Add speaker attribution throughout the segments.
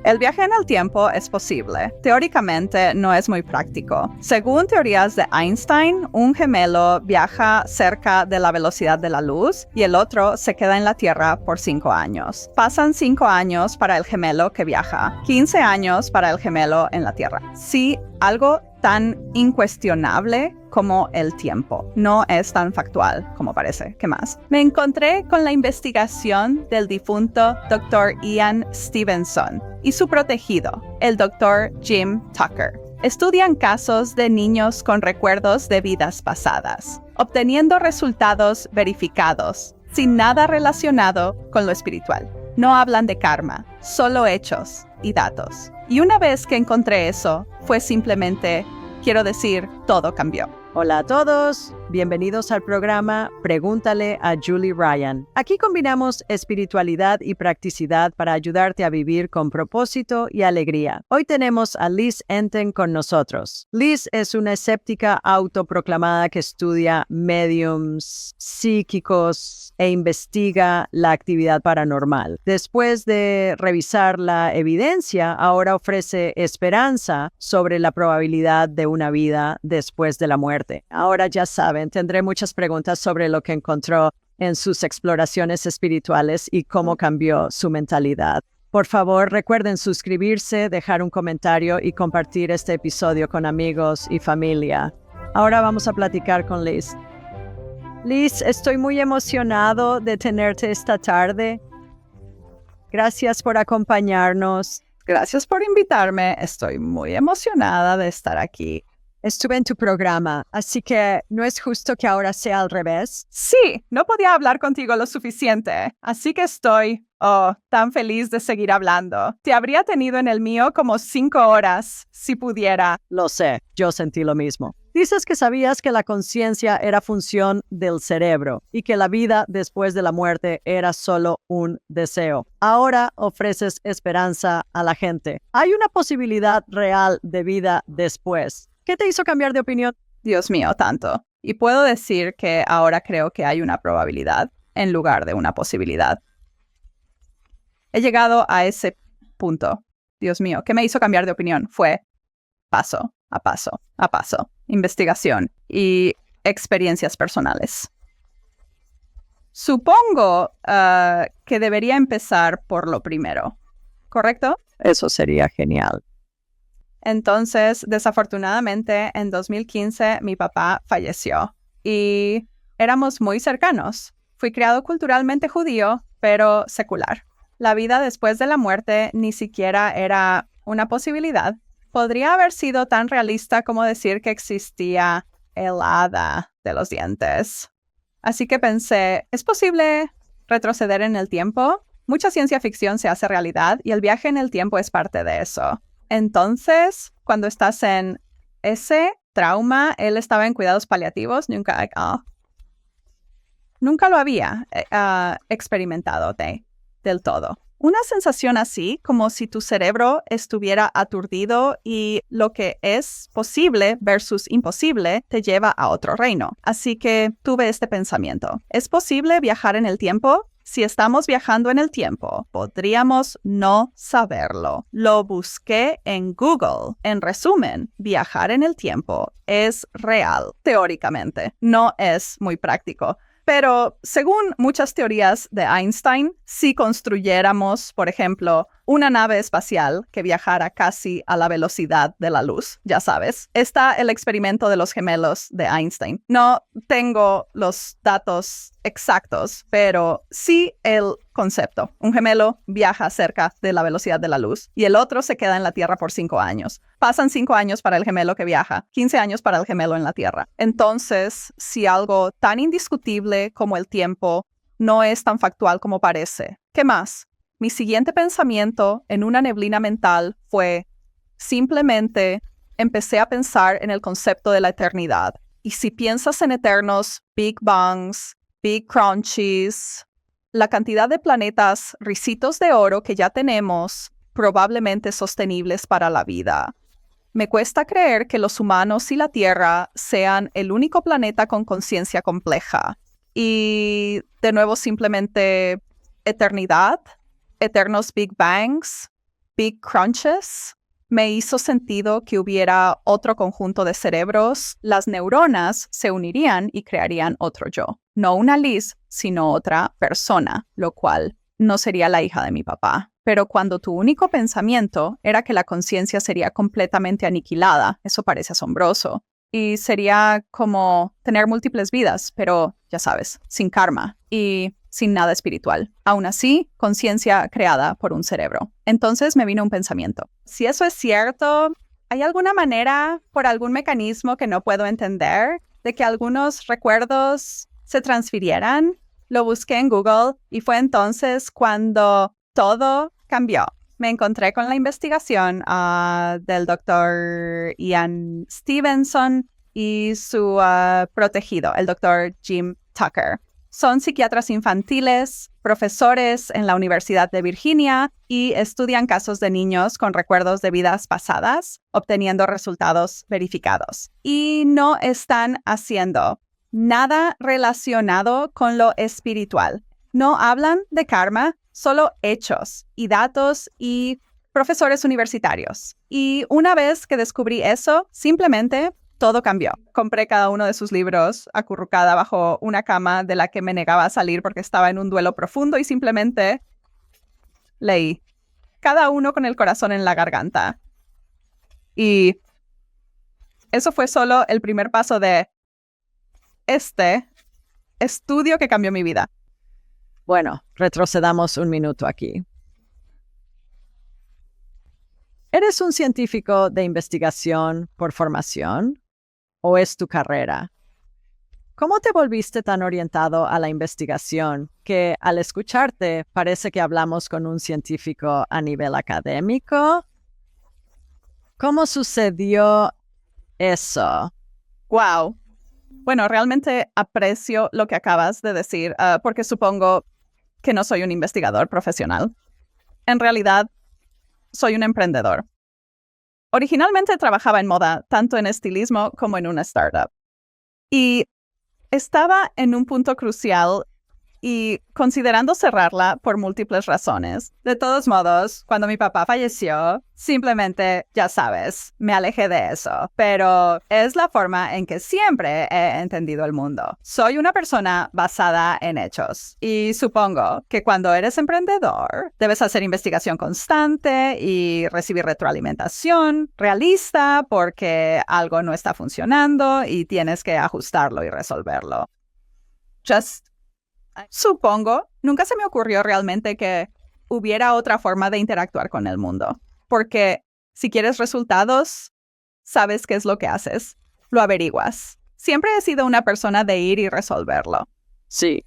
Speaker 1: El viaje en el tiempo es posible. Teóricamente no es muy práctico. Según teorías de Einstein, un gemelo viaja cerca de la velocidad de la luz y el otro se queda en la Tierra por 5 años. Pasan 5 años para el gemelo que viaja, 15 años para el gemelo en la Tierra. Sí, algo tan incuestionable como el tiempo. No es tan factual como parece. ¿Qué más? Me encontré con la investigación del difunto Dr. Ian Stevenson y su protegido, el Dr. Jim Tucker. Estudian casos de niños con recuerdos de vidas pasadas, obteniendo resultados verificados, sin nada relacionado con lo espiritual. No hablan de karma, solo hechos y datos. Y una vez que encontré eso, fue simplemente, quiero decir, todo cambió.
Speaker 2: Hola a todos, bienvenidos al programa Pregúntale a Julie Ryan. Aquí combinamos espiritualidad y practicidad para ayudarte a vivir con propósito y alegría. Hoy tenemos a Liz Enten con nosotros. Liz es una escéptica autoproclamada que estudia mediums psíquicos e investiga la actividad paranormal. Después de revisar la evidencia, ahora ofrece esperanza sobre la probabilidad de una vida después de la muerte. Ahora ya saben, tendré muchas preguntas sobre lo que encontró en sus exploraciones espirituales y cómo cambió su mentalidad. Por favor, recuerden suscribirse, dejar un comentario y compartir este episodio con amigos y familia. Ahora vamos a platicar con Liz. Liz, estoy muy emocionado de tenerte esta tarde. Gracias por acompañarnos.
Speaker 1: Gracias por invitarme. Estoy muy emocionada de estar aquí.
Speaker 2: Estuve en tu programa, así que ¿no es justo que ahora sea al revés?
Speaker 1: Sí, no podía hablar contigo lo suficiente, así que estoy, tan feliz de seguir hablando. Te habría tenido en el mío como 5 horas, si pudiera.
Speaker 2: Lo sé, yo sentí lo mismo. Dices que sabías que la conciencia era función del cerebro y que la vida después de la muerte era solo un deseo. Ahora ofreces esperanza a la gente. ¿Hay una posibilidad real de vida después? ¿Qué te hizo cambiar de opinión?
Speaker 1: Dios mío, tanto. Y puedo decir que ahora creo que hay una probabilidad en lugar de una posibilidad. He llegado a ese punto. Dios mío, ¿qué me hizo cambiar de opinión? Fue paso a paso a paso. Investigación y experiencias personales. Supongo que debería empezar por lo primero, ¿correcto?
Speaker 2: Eso sería genial.
Speaker 1: Entonces, desafortunadamente, en 2015 mi papá falleció y éramos muy cercanos. Fui criado culturalmente judío, pero secular. La vida después de la muerte ni siquiera era una posibilidad. Podría haber sido tan realista como decir que existía el hada de los dientes. Así que pensé, ¿es posible retroceder en el tiempo? Mucha ciencia ficción se hace realidad y el viaje en el tiempo es parte de eso. Entonces, cuando estás en ese trauma, él estaba en cuidados paliativos, nunca lo había experimentado del todo. Una sensación así, como si tu cerebro estuviera aturdido y lo que es posible versus imposible te lleva a otro reino. Así que tuve este pensamiento. ¿Es posible viajar en el tiempo? Si estamos viajando en el tiempo, podríamos no saberlo. Lo busqué en Google. En resumen, viajar en el tiempo es real, teóricamente. No es muy práctico. Pero según muchas teorías de Einstein, si construyéramos, por ejemplo, una nave espacial que viajara casi a la velocidad de la luz, ya sabes, está el experimento de los gemelos de Einstein. No tengo los datos exactos, pero sí el concepto. Un gemelo viaja cerca de la velocidad de la luz y el otro se queda en la Tierra por 5 años. Pasan 5 años para el gemelo que viaja, 15 años para el gemelo en la Tierra. Entonces, si algo tan indiscutible como el tiempo no es tan factual como parece, ¿qué más? Mi siguiente pensamiento en una neblina mental fue, simplemente empecé a pensar en el concepto de la eternidad. Y si piensas en eternos Big Bangs, Big Crunchies, la cantidad de planetas ricitos de oro que ya tenemos, probablemente sostenibles para la vida. Me cuesta creer que los humanos y la Tierra sean el único planeta con conciencia compleja. Y de nuevo simplemente eternidad, eternos Big Bangs, Big Crunches me hizo sentido que hubiera otro conjunto de cerebros. Las neuronas se unirían y crearían otro yo. No una Liz, sino otra persona, lo cual no sería la hija de mi papá. Pero cuando tu único pensamiento era que la conciencia sería completamente aniquilada, eso parece asombroso. Y sería como tener múltiples vidas, pero, ya sabes, sin karma y sin nada espiritual. Aún así, conciencia creada por un cerebro. Entonces me vino un pensamiento. Si eso es cierto, ¿hay alguna manera, por algún mecanismo que no puedo entender, de que algunos recuerdos se transfirieran? Lo busqué en Google y fue entonces cuando todo cambió. Me encontré con la investigación del doctor Ian Stevenson y su protegido, el doctor Jim Tucker. Son psiquiatras infantiles, profesores en la Universidad de Virginia y estudian casos de niños con recuerdos de vidas pasadas, obteniendo resultados verificados. Y no están haciendo nada relacionado con lo espiritual. No hablan de karma, solo hechos y datos y profesores universitarios. Y una vez que descubrí eso, simplemente todo cambió. Compré cada uno de sus libros acurrucada bajo una cama de la que me negaba a salir porque estaba en un duelo profundo y simplemente leí. Cada uno con el corazón en la garganta. Y eso fue solo el primer paso de este estudio que cambió mi vida.
Speaker 2: Bueno, retrocedamos un minuto aquí. ¿Eres un científico de investigación por formación o es tu carrera? ¿Cómo te volviste tan orientado a la investigación que al escucharte parece que hablamos con un científico a nivel académico? ¿Cómo sucedió eso?
Speaker 1: Wow. Bueno, realmente aprecio lo que acabas de decir, porque supongo que no soy un investigador profesional. En realidad, soy un emprendedor. Originalmente trabajaba en moda, tanto en estilismo como en una startup. Y estaba en un punto crucial y considerando cerrarla por múltiples razones. De todos modos, cuando mi papá falleció, simplemente, ya sabes, me alejé de eso. Pero es la forma en que siempre he entendido el mundo. Soy una persona basada en hechos. Y supongo que cuando eres emprendedor, debes hacer investigación constante y recibir retroalimentación realista porque algo no está funcionando y tienes que ajustarlo y resolverlo. Supongo, nunca se me ocurrió realmente que hubiera otra forma de interactuar con el mundo. Porque si quieres resultados, sabes qué es lo que haces. Lo averiguas. Siempre he sido una persona de ir y resolverlo.
Speaker 2: Sí,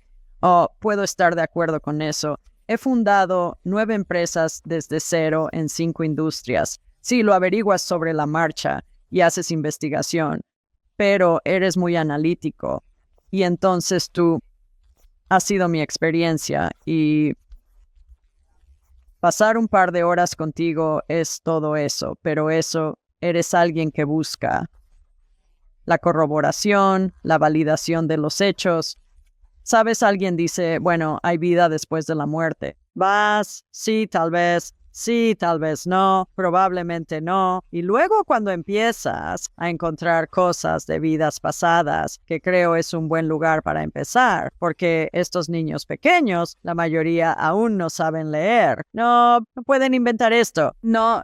Speaker 2: puedo estar de acuerdo con eso. He fundado 9 empresas desde cero en 5 industrias. Sí, lo averiguas sobre la marcha y haces investigación, pero eres muy analítico. Y entonces tú ha sido mi experiencia y pasar un par de horas contigo es todo eso, pero eso eres alguien que busca la corroboración, la validación de los hechos. ¿Sabes? Alguien dice, bueno, hay vida después de la muerte. Vas, sí, tal vez no, probablemente no. Y luego cuando empiezas a encontrar cosas de vidas pasadas, que creo es un buen lugar para empezar, porque estos niños pequeños, la mayoría aún no saben leer. No pueden inventar esto.
Speaker 1: No,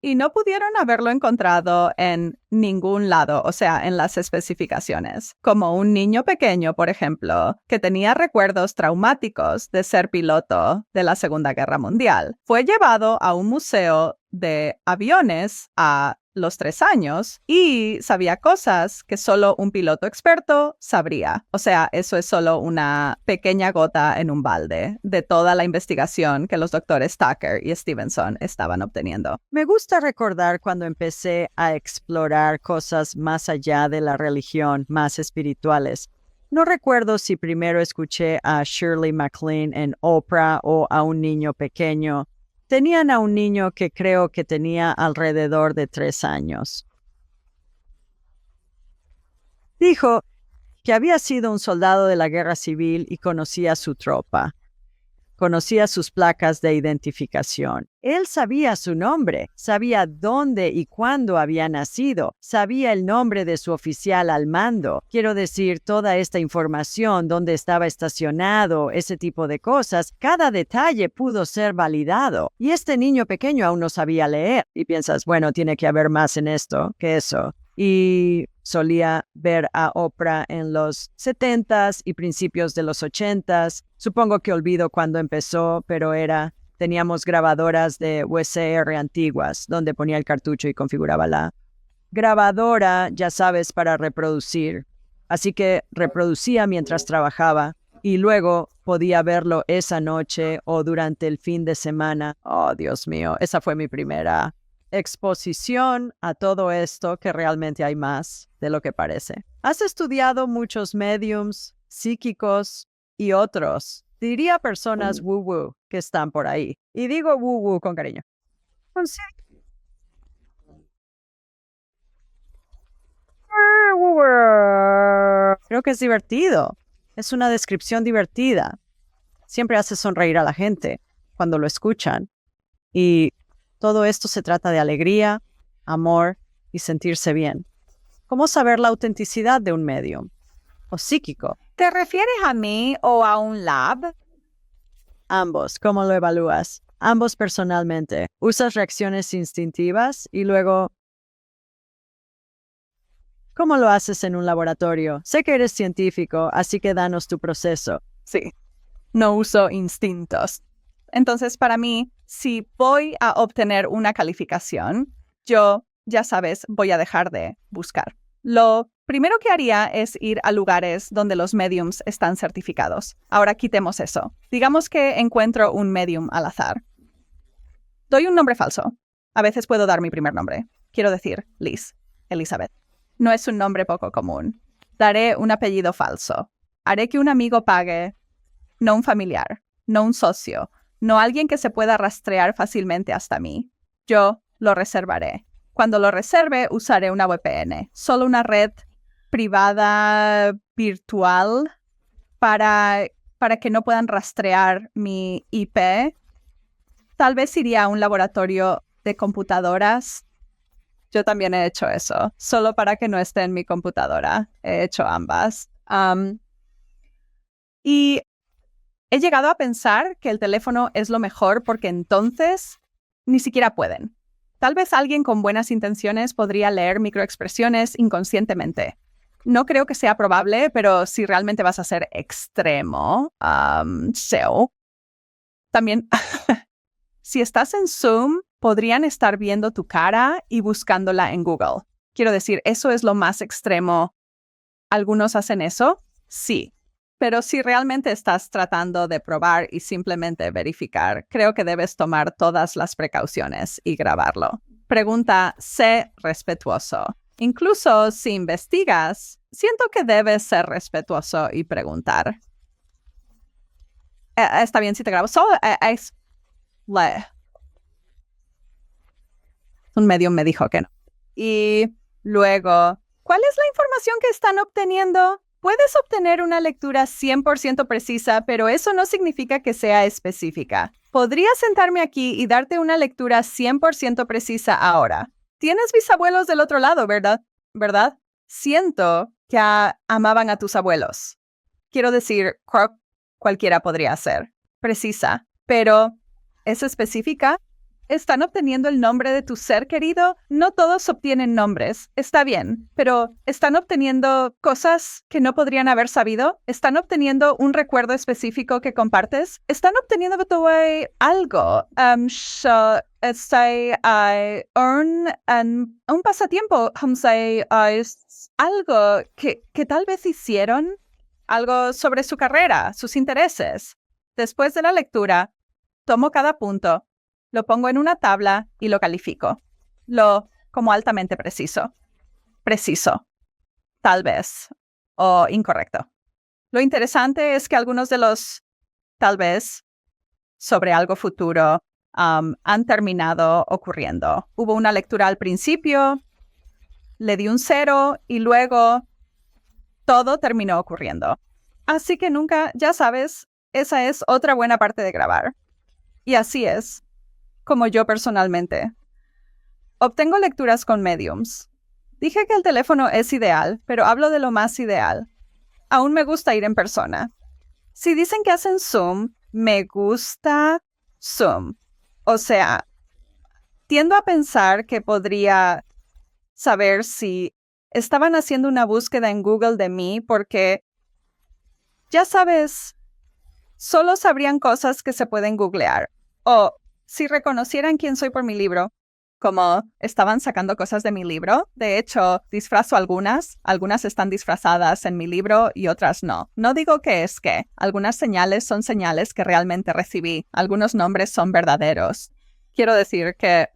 Speaker 1: y no pudieron haberlo encontrado en ningún lado, o sea, en las especificaciones. Como un niño pequeño, por ejemplo, que tenía recuerdos traumáticos de ser piloto de la Segunda Guerra Mundial. Fue llevado a un museo de aviones a los 3 años y sabía cosas que solo un piloto experto sabría. O sea, eso es solo una pequeña gota en un balde de toda la investigación que los doctores Tucker y Stevenson estaban obteniendo.
Speaker 2: Me gusta recordar cuando empecé a explorar cosas más allá de la religión, más espirituales. No recuerdo si primero escuché a Shirley MacLaine en Oprah o a un niño pequeño. Tenían a un niño que creo que tenía alrededor de 3 años. Dijo que había sido un soldado de la guerra civil y conocía su tropa. Conocía sus placas de identificación. Él sabía su nombre, sabía dónde y cuándo había nacido, sabía el nombre de su oficial al mando. Quiero decir, toda esta información, dónde estaba estacionado, ese tipo de cosas, cada detalle pudo ser validado. Y este niño pequeño aún no sabía leer. Y piensas, bueno, tiene que haber más en esto que eso. Y solía ver a Oprah en los 70s y principios de los 80s. Supongo que olvido cuándo empezó, pero teníamos grabadoras de VCR antiguas, donde ponía el cartucho y configuraba la grabadora, ya sabes, para reproducir. Así que reproducía mientras trabajaba y luego podía verlo esa noche o durante el fin de semana. Oh, Dios mío, esa fue mi primera exposición a todo esto, que realmente hay más de lo que parece. ¿Has estudiado muchos mediums, psíquicos y otros? Diría personas woo-woo que están por ahí. Y digo woo-woo con cariño. Sí. Creo que es divertido. Es una descripción divertida. Siempre hace sonreír a la gente cuando lo escuchan. Y todo esto se trata de alegría, amor y sentirse bien. ¿Cómo saber la autenticidad de un medium o psíquico?
Speaker 1: ¿Te refieres a mí o a un lab?
Speaker 2: Ambos. ¿Cómo lo evalúas? Ambos personalmente. ¿Usas reacciones instintivas y luego cómo lo haces en un laboratorio? Sé que eres científico, así que danos tu proceso.
Speaker 1: Sí, no uso instintos. Entonces, para mí, si voy a obtener una calificación, yo, ya sabes, voy a dejar de buscar. Lo primero que haría es ir a lugares donde los mediums están certificados. Ahora quitemos eso. Digamos que encuentro un medium al azar. Doy un nombre falso. A veces puedo dar mi primer nombre. Quiero decir, Liz, Elizabeth. No es un nombre poco común. Daré un apellido falso. Haré que un amigo pague, no un familiar, no un socio, no alguien que se pueda rastrear fácilmente hasta mí. Yo lo reservaré. Cuando lo reserve, usaré una VPN, solo una red privada virtual para que no puedan rastrear mi IP. Tal vez iría a un laboratorio de computadoras. Yo también he hecho eso, solo para que no esté en mi computadora. He hecho ambas. Y he llegado a pensar que el teléfono es lo mejor porque entonces ni siquiera pueden. Tal vez alguien con buenas intenciones podría leer microexpresiones inconscientemente. No creo que sea probable, pero si realmente vas a ser extremo, también, si estás en Zoom, podrían estar viendo tu cara y buscándola en Google. Quiero decir, eso es lo más extremo. ¿Algunos hacen eso? Sí. Pero si realmente estás tratando de probar y simplemente verificar, creo que debes tomar todas las precauciones y grabarlo. Pregunta, sé respetuoso. Incluso si investigas, siento que debes ser respetuoso y preguntar. Está bien si te grabo. Solo un medium me dijo que no. Y luego, ¿cuál es la información que están obteniendo? Puedes obtener una lectura 100% precisa, pero eso no significa que sea específica. Podría sentarme aquí y darte una lectura 100% precisa ahora. Tienes bisabuelos del otro lado, ¿verdad? ¿Verdad? Siento que amaban a tus abuelos. Quiero decir, cualquiera podría ser precisa, pero ¿es específica? ¿Están obteniendo el nombre de tu ser querido? No todos obtienen nombres. Está bien, pero ¿están obteniendo cosas que no podrían haber sabido? ¿Están obteniendo un recuerdo específico que compartes? ¿Están obteniendo algo? Un pasatiempo, algo que tal vez hicieron, algo sobre su carrera, sus intereses. Después de la lectura, tomo cada punto, lo pongo en una tabla y lo califico. Como altamente preciso. Preciso. Tal vez. O incorrecto. Lo interesante es que algunos de los tal vez sobre algo futuro han terminado ocurriendo. Hubo una lectura al principio, le di un 0 y luego todo terminó ocurriendo. Así que nunca, ya sabes, esa es otra buena parte de grabar. Y así es, como yo personalmente. Obtengo lecturas con mediums. Dije que el teléfono es ideal, pero hablo de lo más ideal. Aún me gusta ir en persona. Si dicen que hacen Zoom, me gusta Zoom. O sea, tiendo a pensar que podría saber si estaban haciendo una búsqueda en Google de mí porque, ya sabes, solo sabrían cosas que se pueden googlear. O si reconocieran quién soy por mi libro, como estaban sacando cosas de mi libro. De hecho, disfrazo algunas están disfrazadas en mi libro y otras no. No digo que es que. Algunas señales son señales que realmente recibí. Algunos nombres son verdaderos. Quiero decir que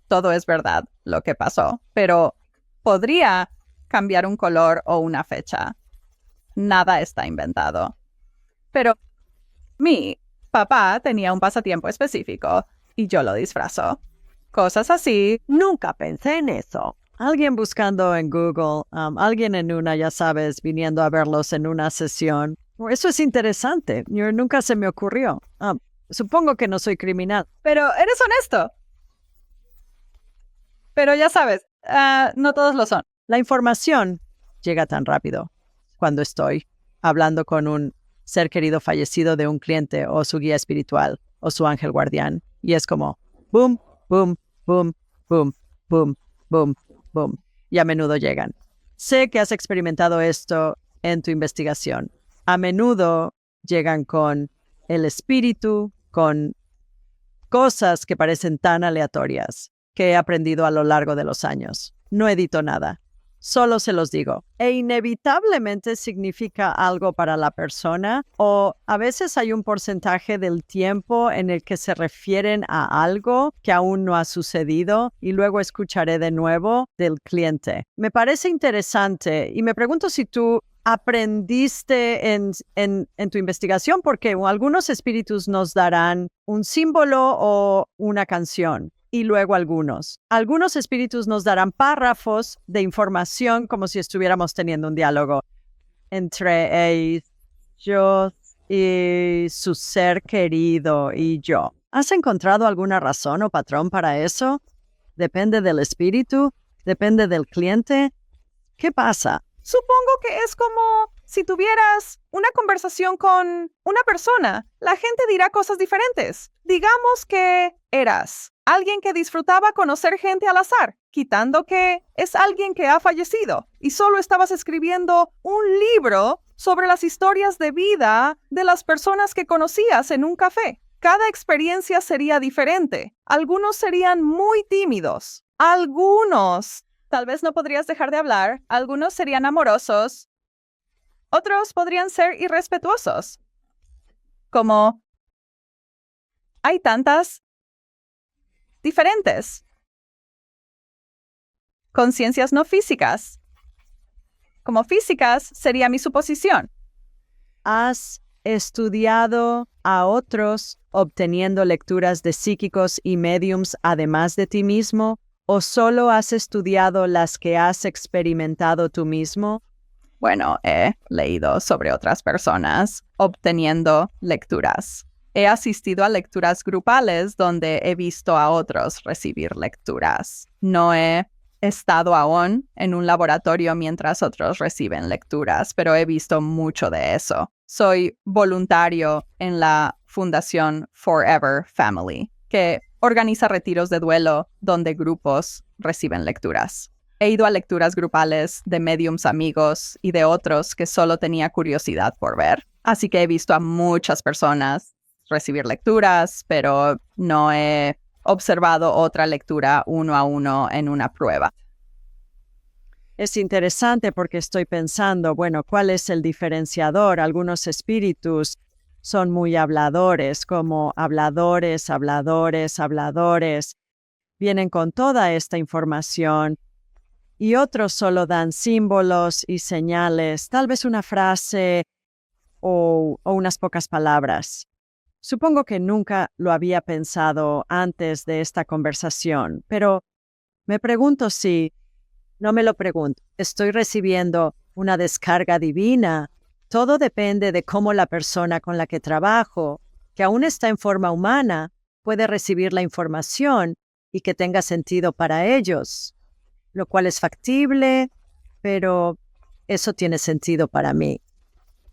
Speaker 1: todo es verdad lo que pasó, pero podría cambiar un color o una fecha. Nada está inventado. Pero mi papá tenía un pasatiempo específico y yo lo disfrazo. Cosas así.
Speaker 2: Nunca pensé en eso. Alguien buscando en Google, alguien en una, ya sabes, viniendo a verlos en una sesión. Eso es interesante. Nunca se me ocurrió. Supongo que no soy criminal.
Speaker 1: Pero eres honesto. Pero ya sabes, no todos lo son.
Speaker 2: La información llega tan rápido cuando estoy hablando con un ser querido fallecido de un cliente o su guía espiritual o su ángel guardián. Y es como, boom, boom, boom, boom, boom, boom, boom. Y a menudo llegan. Sé que has experimentado esto en tu investigación. A menudo llegan con el espíritu, con cosas que parecen tan aleatorias que he aprendido a lo largo de los años. No edito nada. Solo se los digo. E inevitablemente significa algo para la persona, o a veces hay un porcentaje del tiempo en el que se refieren a algo que aún no ha sucedido y luego escucharé de nuevo del cliente. Me parece interesante y me pregunto si tú aprendiste en tu investigación, porque algunos espíritus nos darán un símbolo o una canción. Y luego algunos espíritus nos darán párrafos de información como si estuviéramos teniendo un diálogo entre ellos y su ser querido y yo. ¿Has encontrado alguna razón o patrón para eso? ¿Depende del espíritu? ¿Depende del cliente? ¿Qué pasa?
Speaker 1: Supongo que es como si tuvieras una conversación con una persona. La gente dirá cosas diferentes. Digamos que eras alguien que disfrutaba conocer gente al azar, quitando que es alguien que ha fallecido y solo estabas escribiendo un libro sobre las historias de vida de las personas que conocías en un café. Cada experiencia sería diferente. Algunos serían muy tímidos. Algunos tal vez no podrías dejar de hablar. Algunos serían amorosos. Otros podrían ser irrespetuosos. Como hay tantas diferentes. Conciencias no físicas. Como físicas sería mi suposición.
Speaker 2: ¿Has estudiado a otros obteniendo lecturas de psíquicos y mediums además de ti mismo? ¿O solo has estudiado las que has experimentado tú mismo?
Speaker 1: Bueno, he leído sobre otras personas obteniendo lecturas. He asistido a lecturas grupales donde he visto a otros recibir lecturas. No he estado aún en un laboratorio mientras otros reciben lecturas, pero he visto mucho de eso. Soy voluntario en la Fundación Forever Family, que organiza retiros de duelo donde grupos reciben lecturas. He ido a lecturas grupales de mediums amigos y de otros que solo tenía curiosidad por ver. Así que he visto a muchas personas recibir lecturas, pero no he observado otra lectura uno a uno en una prueba.
Speaker 2: Es interesante porque estoy pensando, bueno, ¿cuál es el diferenciador? Algunos espíritus son muy habladores, como habladores, habladores, habladores. Vienen con toda esta información y otros solo dan símbolos y señales, tal vez una frase o unas pocas palabras. Supongo que nunca lo había pensado antes de esta conversación, pero me pregunto si, no me lo pregunto, estoy recibiendo una descarga divina Todo depende de cómo la persona con la que trabajo, que aún está en forma humana, puede recibir la información y que tenga sentido para ellos, lo cual es factible, pero eso tiene sentido para mí.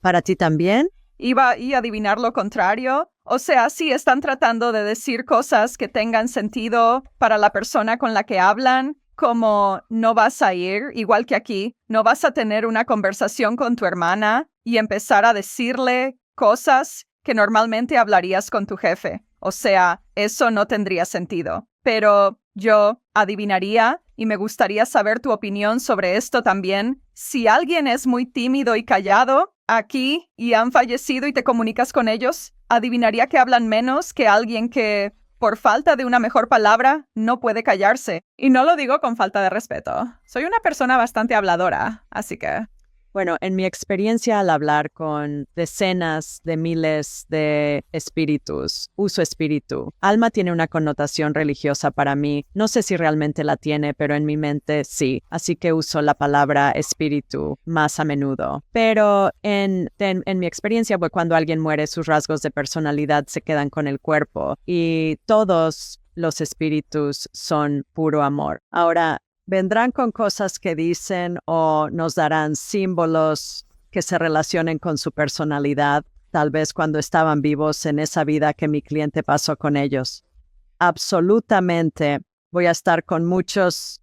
Speaker 2: ¿Para ti también?
Speaker 1: Iba a adivinar lo contrario. O sea, si están tratando de decir cosas que tengan sentido para la persona con la que hablan, como no vas a ir, igual que aquí, no vas a tener una conversación con tu hermana y empezar a decirle cosas que normalmente hablarías con tu jefe. O sea, eso no tendría sentido. Pero yo adivinaría, y me gustaría saber tu opinión sobre esto también, si alguien es muy tímido y callado aquí y han fallecido y te comunicas con ellos, adivinaría que hablan menos que alguien que, por falta de una mejor palabra, no puede callarse. Y no lo digo con falta de respeto. Soy una persona bastante habladora, así que...
Speaker 2: Bueno, en mi experiencia al hablar con decenas de miles de espíritus, uso espíritu. Alma tiene una connotación religiosa para mí. No sé si realmente la tiene, pero en mi mente sí. Así que uso la palabra espíritu más a menudo. Pero en mi experiencia, pues, cuando alguien muere, sus rasgos de personalidad se quedan con el cuerpo y todos los espíritus son puro amor. Ahora, vendrán con cosas que dicen o nos darán símbolos que se relacionen con su personalidad, tal vez cuando estaban vivos en esa vida que mi cliente pasó con ellos. Absolutamente voy a estar con muchos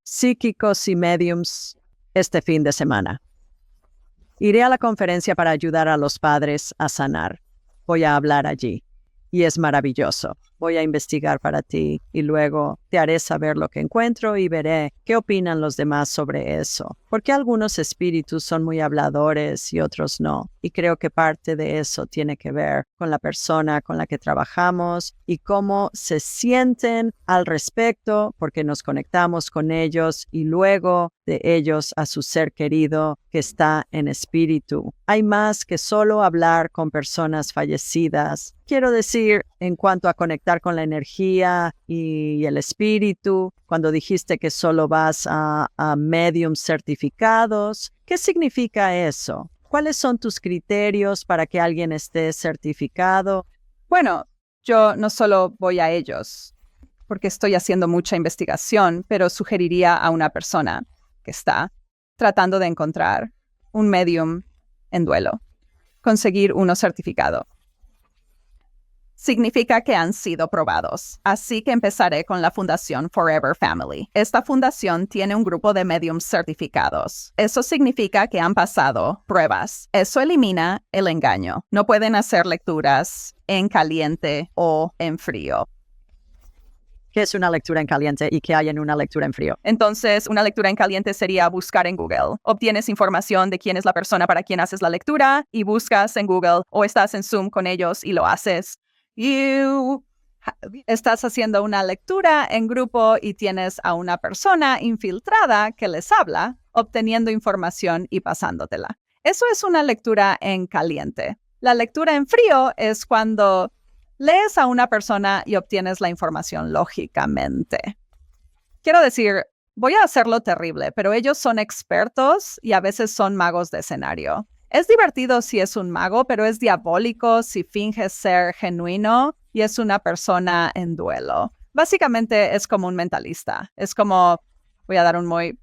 Speaker 2: psíquicos y mediums este fin de semana. Iré a la conferencia para ayudar a los padres a sanar. Voy a hablar allí. Y es maravilloso. Voy a investigar para ti y luego te haré saber lo que encuentro y veré qué opinan los demás sobre eso. Porque algunos espíritus son muy habladores y otros no. Y creo que parte de eso tiene que ver con la persona con la que trabajamos y cómo se sienten al respecto, porque nos conectamos con ellos y luego de ellos a su ser querido que está en espíritu. Hay más que solo hablar con personas fallecidas. Quiero decir, en cuanto a conectar con la energía y el espíritu, cuando dijiste que solo vas a mediums certificados, ¿qué significa eso? ¿Cuáles son tus criterios para que alguien esté certificado?
Speaker 1: Bueno, yo no solo voy a ellos, porque estoy haciendo mucha investigación, pero sugeriría a una persona que está tratando de encontrar un medium en duelo, conseguir uno certificado. Significa que han sido probados. Así que empezaré con la Fundación Forever Family. Esta fundación tiene un grupo de mediums certificados. Eso significa que han pasado pruebas. Eso elimina el engaño. No pueden hacer lecturas en caliente o en frío.
Speaker 2: ¿Qué es una lectura en caliente y qué hay en una lectura en frío?
Speaker 1: Entonces, una lectura en caliente sería buscar en Google. Obtienes información de quién es la persona para quien haces la lectura y buscas en Google o estás en Zoom con ellos y lo haces. Estás haciendo una lectura en grupo y tienes a una persona infiltrada que les habla, obteniendo información y pasándotela. Eso es una lectura en caliente. La lectura en frío es cuando lees a una persona y obtienes la información lógicamente. Quiero decir, voy a hacerlo terrible, pero ellos son expertos y a veces son magos de escenario. Es divertido si es un mago, pero es diabólico si finge ser genuino y es una persona en duelo. Básicamente es como un mentalista. Es como, voy a dar un muy,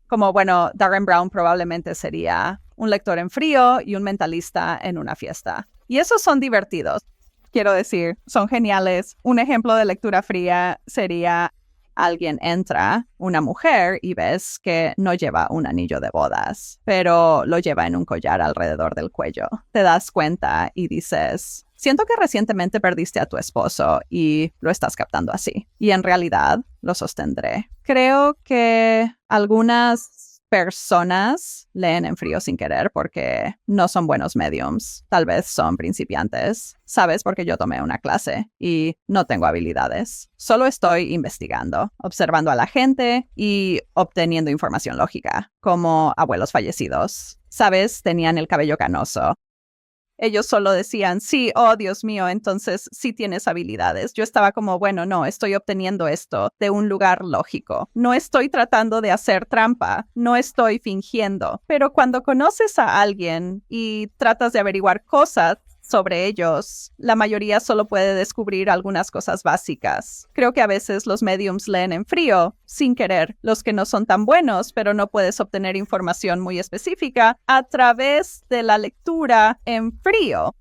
Speaker 1: como, bueno, Darren Brown probablemente sería un lector en frío y un mentalista en una fiesta. Y esos son divertidos. Quiero decir, son geniales. Un ejemplo de lectura fría sería: alguien entra, una mujer, y ves que no lleva un anillo de bodas, pero lo lleva en un collar alrededor del cuello. Te das cuenta y dices, siento que recientemente perdiste a tu esposo y lo estás captando así. Y en realidad lo sostendré. Creo que algunas personas leen en frío sin querer porque no son buenos mediums. Tal vez son principiantes. ¿Sabes? Porque yo tomé una clase y no tengo habilidades. Solo estoy investigando, observando a la gente y obteniendo información lógica, como abuelos fallecidos. ¿Sabes? Tenían el cabello canoso. ellos solo decían, sí, oh Dios mío, entonces sí tienes habilidades. Yo estaba como, bueno, no, estoy obteniendo esto de un lugar lógico. No estoy tratando de hacer trampa, no estoy fingiendo. Pero cuando conoces a alguien y tratas de averiguar cosas sobre ellos, la mayoría solo puede descubrir algunas cosas básicas. Creo que a veces los mediums leen en frío, sin querer, los que no son tan buenos, pero no puedes obtener información muy específica a través de la lectura en frío.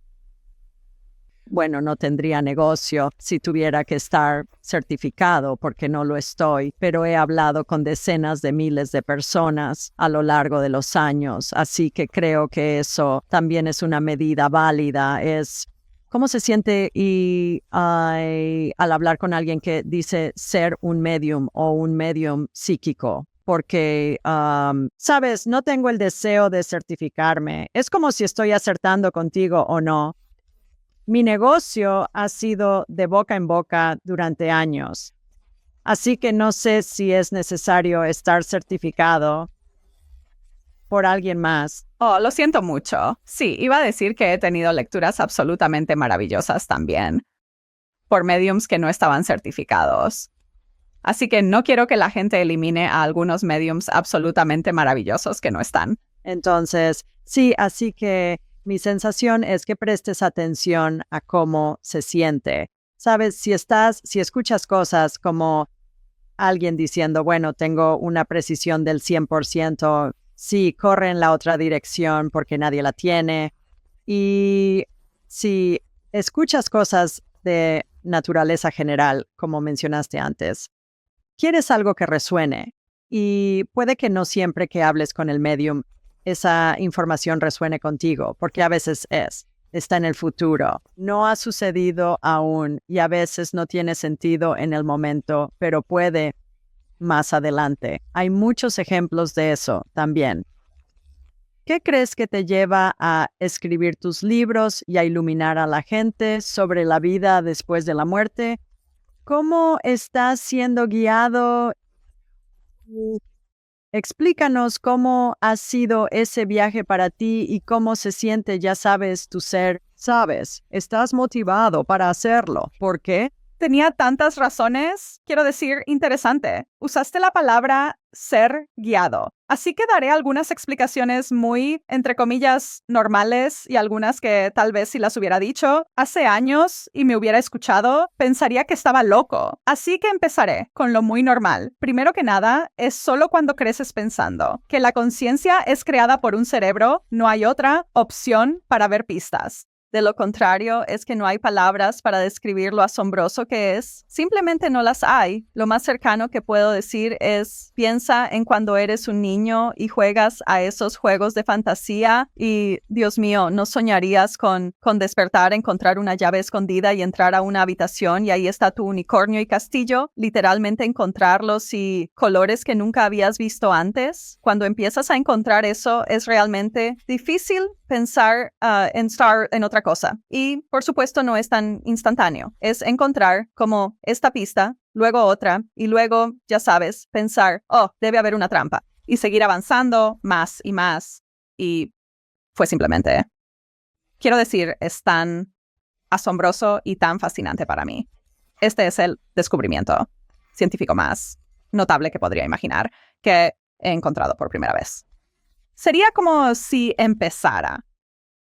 Speaker 2: Bueno, no tendría negocio si tuviera que estar certificado, porque no lo estoy, pero he hablado con decenas de miles de personas a lo largo de los años, así que creo que eso también es una medida válida. Es cómo se siente al hablar con alguien que dice ser un medium o un medium psíquico. Porque, sabes, no tengo el deseo de certificarme. Es como si estoy acertando contigo o no. Mi negocio ha sido de boca en boca durante años, así que no sé si es necesario estar certificado por alguien más.
Speaker 1: Oh, lo siento mucho. Sí, iba a decir que he tenido lecturas absolutamente maravillosas también, por mediums que no estaban certificados. Así que no quiero que la gente elimine a algunos mediums absolutamente maravillosos que no están.
Speaker 2: Entonces, sí, así que mi sensación es que prestes atención a cómo se siente. Sabes, si escuchas cosas como alguien diciendo, bueno, tengo una precisión del 100%, sí, corre en la otra dirección porque nadie la tiene. Y si escuchas cosas de naturaleza general, como mencionaste antes, quieres algo que resuene. Y puede que no siempre que hables con el medium esa información resuene contigo, porque a veces está en el futuro. No ha sucedido aún y a veces no tiene sentido en el momento, pero puede más adelante. Hay muchos ejemplos de eso también. ¿Qué crees que te lleva a escribir tus libros y a iluminar a la gente sobre la vida después de la muerte? ¿Cómo estás siendo guiado? Explícanos cómo ha sido ese viaje para ti y cómo se siente, ya sabes, tu ser. Sabes, estás motivado para hacerlo. ¿Por qué?
Speaker 1: Tenía tantas razones. Quiero decir, interesante. Usaste la palabra ser guiado. Así que daré algunas explicaciones muy, entre comillas, normales y algunas que tal vez si las hubiera dicho hace años y me hubiera escuchado, pensaría que estaba loco. Así que empezaré con lo muy normal. Primero que nada, es solo cuando creces pensando que la conciencia es creada por un cerebro, no hay otra opción para ver pistas. De lo contrario, es que no hay palabras para describir lo asombroso que es. Simplemente no las hay. Lo más cercano que puedo decir es, piensa en cuando eres un niño y juegas a esos juegos de fantasía y, Dios mío, no soñarías con despertar, encontrar una llave escondida y entrar a una habitación y ahí está tu unicornio y castillo. Literalmente encontrarlos y colores que nunca habías visto antes. Cuando empiezas a encontrar eso, es realmente difícil pensar en estar en otra cosa. Y, por supuesto, no es tan instantáneo. Es encontrar como esta pista, luego otra, y luego, ya sabes, pensar, oh, debe haber una trampa. Y seguir avanzando más y más. Y fue simplemente, quiero decir, es tan asombroso y tan fascinante para mí. Este es el descubrimiento científico más notable que podría imaginar que he encontrado por primera vez. Sería como si empezara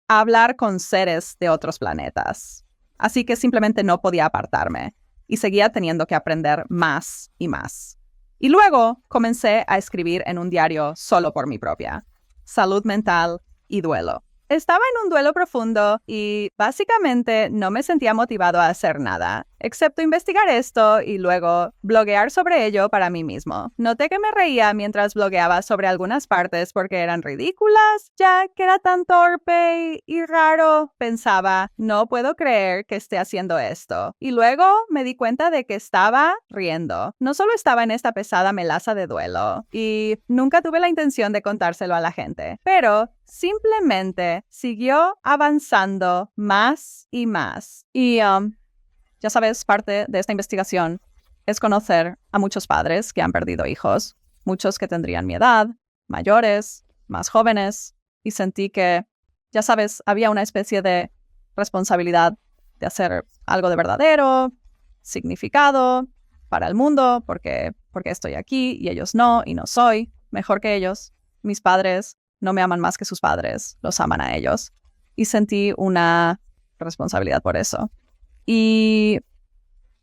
Speaker 1: a hablar con seres de otros planetas. Así que simplemente no podía apartarme y seguía teniendo que aprender más y más. Y luego comencé a escribir en un diario solo por mi propia salud mental y duelo. Estaba en un duelo profundo y básicamente no me sentía motivado a hacer nada, excepto investigar esto y luego bloguear sobre ello para mí mismo. Noté que me reía mientras blogueaba sobre algunas partes porque eran ridículas, ya que era tan torpe y raro. Pensaba, no puedo creer que esté haciendo esto. Y luego me di cuenta de que estaba riendo. No solo estaba en esta pesada melaza de duelo y nunca tuve la intención de contárselo a la gente, pero simplemente siguió avanzando más y más. Y ya sabes, parte de esta investigación es conocer a muchos padres que han perdido hijos, muchos que tendrían mi edad, mayores, más jóvenes, y sentí que ya sabes, había una especie de responsabilidad de hacer algo de verdadero, significado para el mundo, porque estoy aquí y ellos no, y no soy mejor que ellos. Mis padres no me aman más que sus padres, los aman a ellos. Y sentí una responsabilidad por eso. Y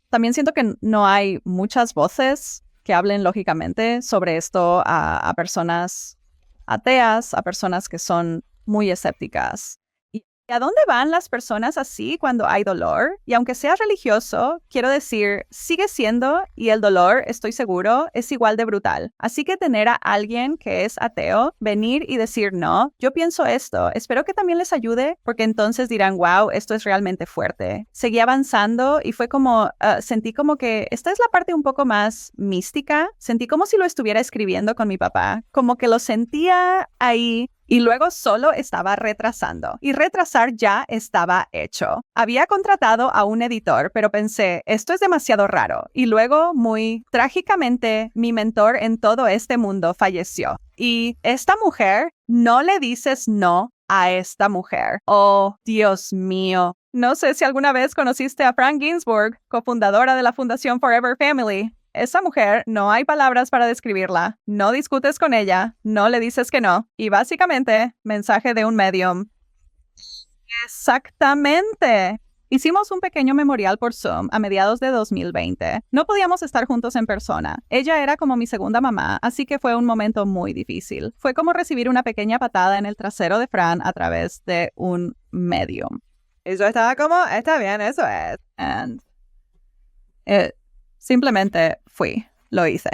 Speaker 1: también siento que no hay muchas voces que hablen lógicamente sobre esto a personas ateas, a personas que son muy escépticas. ¿Y a dónde van las personas así cuando hay dolor? Y aunque sea religioso, quiero decir, sigue siendo, y el dolor, estoy seguro, es igual de brutal. Así que tener a alguien que es ateo, venir y decir, no, yo pienso esto, espero que también les ayude, porque entonces dirán, wow, esto es realmente fuerte. Seguí avanzando y fue como, sentí como que esta es la parte un poco más mística. Sentí como si lo estuviera escribiendo con mi papá, como que lo sentía ahí. Y luego solo estaba retrasando. Y retrasar ya estaba hecho. Había contratado a un editor, pero pensé, esto es demasiado raro. Y luego, muy trágicamente, mi mentor en todo este mundo falleció. Y esta mujer, no le dices no a esta mujer. Oh, Dios mío. No sé si alguna vez conociste a Fran Ginsburg, cofundadora de la Fundación Forever Family. Esa mujer, no hay palabras para describirla. No discutes con ella, no le dices que no. Y básicamente, mensaje de un medium. Exactamente. Hicimos un pequeño memorial por Zoom a mediados de 2020. No podíamos estar juntos en persona. Ella era como mi segunda mamá, así que fue un momento muy difícil. Fue como recibir una pequeña patada en el trasero de Fran a través de un medium.
Speaker 3: Y yo estaba como, está bien, eso es.
Speaker 1: And simplemente fui, lo hice.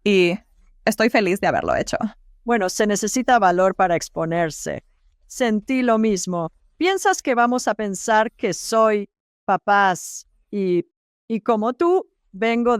Speaker 1: Y estoy feliz de haberlo hecho.
Speaker 2: Bueno, se necesita valor para exponerse. Sentí lo mismo. ¿Piensas que vamos a pensar que soy papás y como tú, vengo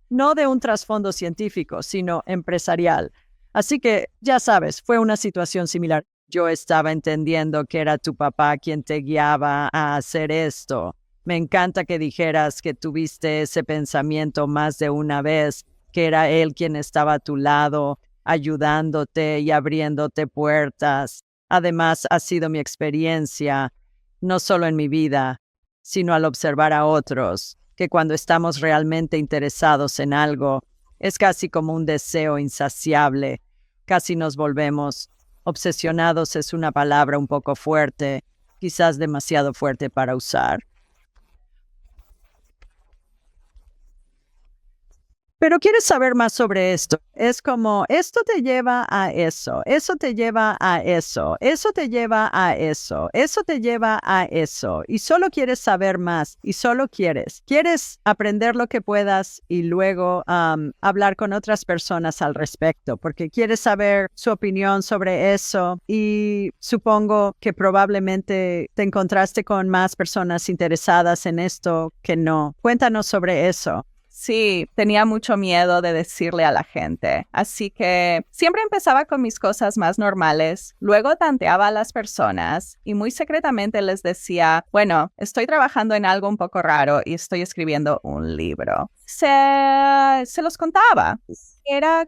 Speaker 2: no de un trasfondo científico, sino empresarial? Así que, ya sabes, fue una situación similar. Yo estaba entendiendo que era tu papá quien te guiaba a hacer esto. Me encanta que dijeras que tuviste ese pensamiento más de una vez, que era él quien estaba a tu lado, ayudándote y abriéndote puertas. Además, ha sido mi experiencia, no solo en mi vida, sino al observar a otros, que cuando estamos realmente interesados en algo, es casi como un deseo insaciable. Casi nos volvemos obsesionados, es una palabra un poco fuerte, quizás demasiado fuerte para usar. Pero quieres saber más sobre esto. Es como, esto te lleva a eso, eso te lleva a eso, eso te lleva a eso, eso te lleva a eso. Y solo quieres saber más y solo quieres aprender lo que puedas y luego hablar con otras personas al respecto, porque quieres saber su opinión sobre eso y supongo que probablemente te encontraste con más personas interesadas en esto que no. Cuéntanos sobre eso.
Speaker 1: Sí, tenía mucho miedo de decirle a la gente, así que siempre empezaba con mis cosas más normales, luego tanteaba a las personas y muy secretamente les decía, bueno, estoy trabajando en algo un poco raro y estoy escribiendo un libro. Se los contaba. Era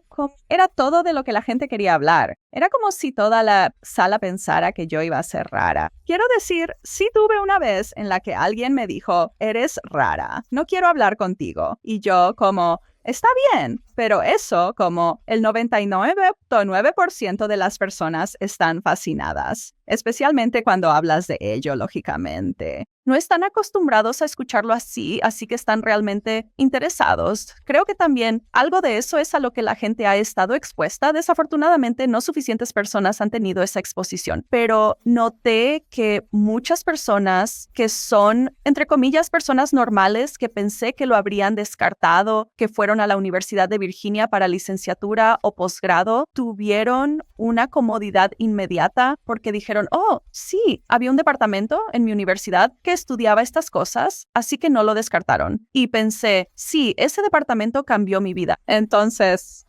Speaker 1: todo de lo que la gente quería hablar. Era como si toda la sala pensara que yo iba a ser rara. Quiero decir, sí tuve una vez en la que alguien me dijo, eres rara, no quiero hablar contigo. Y yo como, está bien, pero eso como el 99.9% de las personas están fascinadas, especialmente cuando hablas de ello, lógicamente. No están acostumbrados a escucharlo así que están realmente interesados. Creo que también algo de eso es a lo que la gente ha estado expuesta. Desafortunadamente, no suficientes personas han tenido esa exposición, pero noté que muchas personas que son, entre comillas, personas normales que pensé que lo habrían descartado, que fueron a la Universidad de Virginia para licenciatura o posgrado, tuvieron una comodidad inmediata porque dijeron, oh, sí, había un departamento en mi universidad que estudiaba estas cosas, así que no lo descartaron. Y pensé, sí, ese departamento cambió mi vida. Entonces,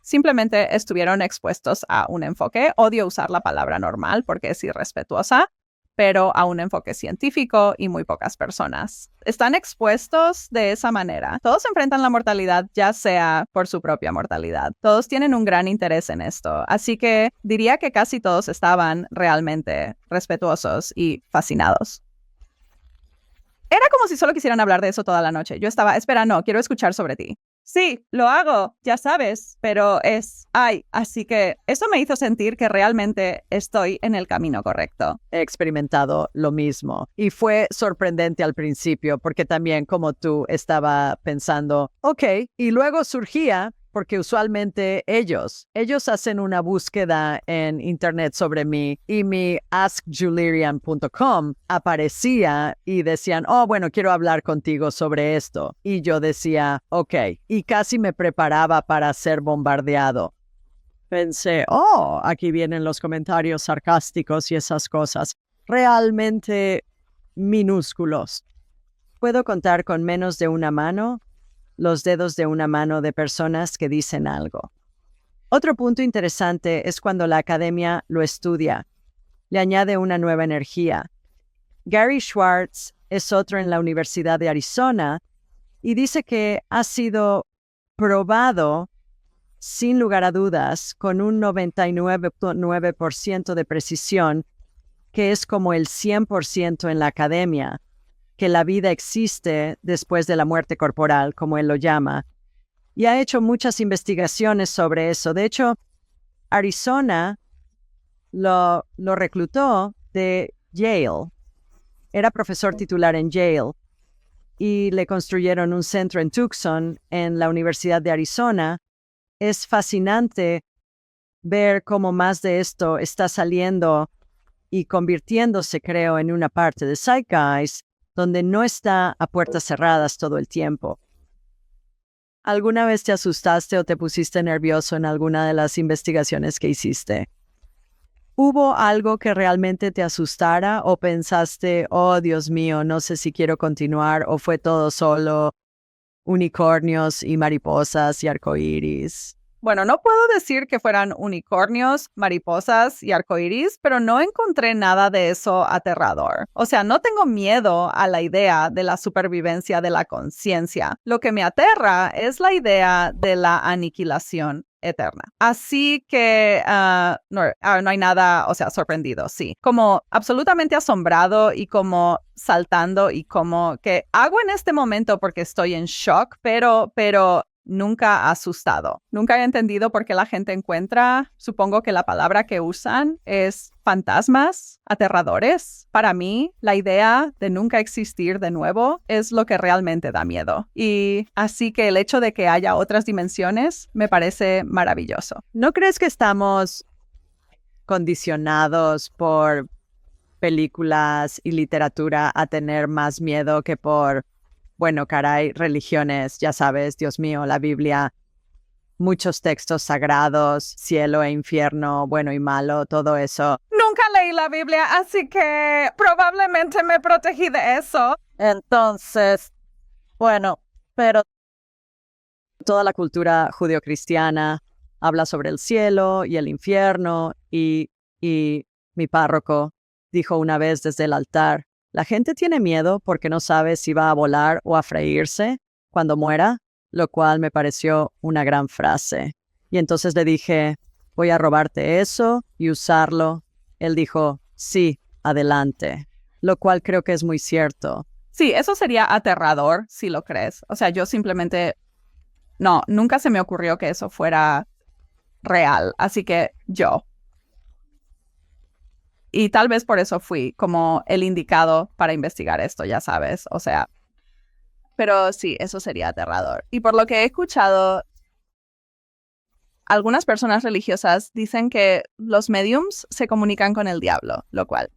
Speaker 1: simplemente estuvieron expuestos a un enfoque. Odio usar la palabra normal porque es irrespetuosa, pero a un enfoque científico y muy pocas personas están expuestos de esa manera. Todos enfrentan la mortalidad, ya sea por su propia mortalidad. Todos tienen un gran interés en esto, así que diría que casi todos estaban realmente respetuosos y fascinados. Era como si solo quisieran hablar de eso toda la noche. Yo estaba, espera, no, quiero escuchar sobre ti. Sí, lo hago, ya sabes, pero así que eso me hizo sentir que realmente estoy en el camino correcto.
Speaker 2: He experimentado lo mismo y fue sorprendente al principio porque también como tú estaba pensando, ok, y luego surgía porque usualmente ellos hacen una búsqueda en internet sobre mí y mi askjulirian.com aparecía y decían, oh, bueno, quiero hablar contigo sobre esto. Y yo decía, ok, y casi me preparaba para ser bombardeado. Pensé, oh, aquí vienen los comentarios sarcásticos y esas cosas, realmente minúsculos. Puedo contar con menos de una mano los dedos de una mano de personas que dicen algo. Otro punto interesante es cuando la academia lo estudia, le añade una nueva energía. Gary Schwartz es otro en la Universidad de Arizona y dice que ha sido probado sin lugar a dudas con un 99.9% de precisión, que es como el 100% en la academia, que la vida existe después de la muerte corporal, como él lo llama, y ha hecho muchas investigaciones sobre eso. De hecho, Arizona lo reclutó de Yale. Era profesor titular en Yale y le construyeron un centro en Tucson, en la Universidad de Arizona. Es fascinante ver cómo más de esto está saliendo y convirtiéndose, creo, en una parte de Zeitgeist, donde no está a puertas cerradas todo el tiempo. ¿Alguna vez te asustaste o te pusiste nervioso en alguna de las investigaciones que hiciste? ¿Hubo algo que realmente te asustara o pensaste, oh Dios mío, no sé si quiero continuar, o fue todo solo unicornios y mariposas y arcoíris?
Speaker 1: Bueno, no puedo decir que fueran unicornios, mariposas y arcoíris, pero no encontré nada de eso aterrador. O sea, no tengo miedo a la idea de la supervivencia de la conciencia. Lo que me aterra es la idea de la aniquilación eterna. Así que no hay nada, o sea, sorprendido, sí. Como absolutamente asombrado y como saltando y como que hago en este momento porque estoy en shock, pero nunca asustado. Nunca he entendido por qué la gente encuentra, supongo que la palabra que usan es fantasmas aterradores. Para mí, la idea de nunca existir de nuevo es lo que realmente da miedo. Y así que el hecho de que haya otras dimensiones me parece maravilloso.
Speaker 2: ¿No crees que estamos condicionados por películas y literatura a tener más miedo que por, bueno, caray, religiones, ya sabes, Dios mío, la Biblia, muchos textos sagrados, cielo e infierno, bueno y malo, todo eso?
Speaker 1: Nunca leí la Biblia, así que probablemente me protegí de eso.
Speaker 2: Entonces, bueno, pero toda la cultura judeocristiana habla sobre el cielo y el infierno y mi párroco dijo una vez desde el altar, la gente tiene miedo porque no sabe si va a volar o a freírse cuando muera, lo cual me pareció una gran frase. Y entonces le dije, voy a robarte eso y usarlo. Él dijo, sí, adelante, lo cual creo que es muy cierto.
Speaker 1: Sí, eso sería aterrador si lo crees. O sea, yo simplemente, no, nunca se me ocurrió que eso fuera real. Así que yo. Y tal vez por eso fui como el indicado para investigar esto, ya sabes, o sea. Pero sí, eso sería aterrador. Y por lo que he escuchado, algunas personas religiosas dicen que los mediums se comunican con el diablo, lo cual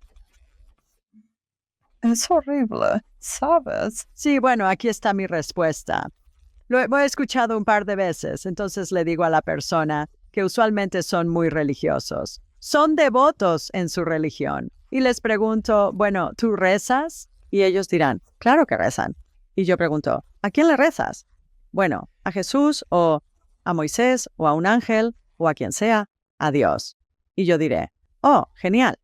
Speaker 1: es horrible, ¿sabes?
Speaker 2: Sí, bueno, aquí está mi respuesta. Lo he escuchado un par de veces, entonces le digo a la persona que usualmente son muy religiosos. Son devotos en su religión. Y les pregunto, bueno, ¿tú rezas? Y ellos dirán, claro que rezan. Y yo pregunto, ¿a quién le rezas? Bueno, a Jesús o a Moisés o a un ángel o a quien sea, a Dios. Y yo diré, oh, genial.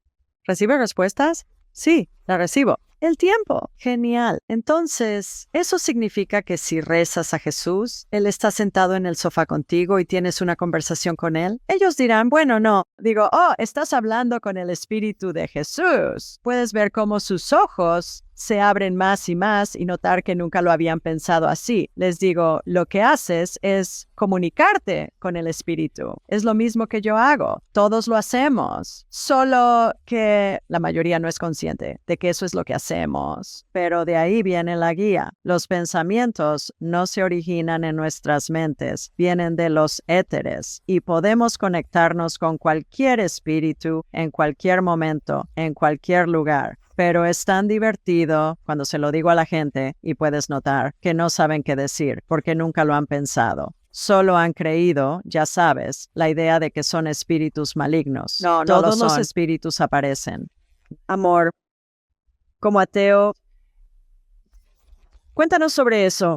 Speaker 2: ¿Recibe respuestas? Sí, la recibo. El tiempo. Genial. Entonces, ¿eso significa que si rezas a Jesús, Él está sentado en el sofá contigo y tienes una conversación con Él? Ellos dirán, bueno, no. Digo, oh, estás hablando con el Espíritu de Jesús. Puedes ver cómo sus ojos se abren más y más y notar que nunca lo habían pensado así. Les digo, lo que haces es comunicarte con el Espíritu. Es lo mismo que yo hago. Todos lo hacemos. Solo que la mayoría no es consciente de que eso es lo que hacemos. Pero de ahí viene la guía. Los pensamientos no se originan en nuestras mentes, vienen de los éteres y podemos conectarnos con cualquier espíritu en cualquier momento, en cualquier lugar. Pero es tan divertido cuando se lo digo a la gente y puedes notar que no saben qué decir porque nunca lo han pensado. Solo han creído, ya sabes, la idea de que son espíritus malignos.
Speaker 3: No
Speaker 2: Todos
Speaker 3: lo
Speaker 2: los
Speaker 3: son.
Speaker 2: espíritus aparecen. Amor, como ateo, cuéntanos sobre eso.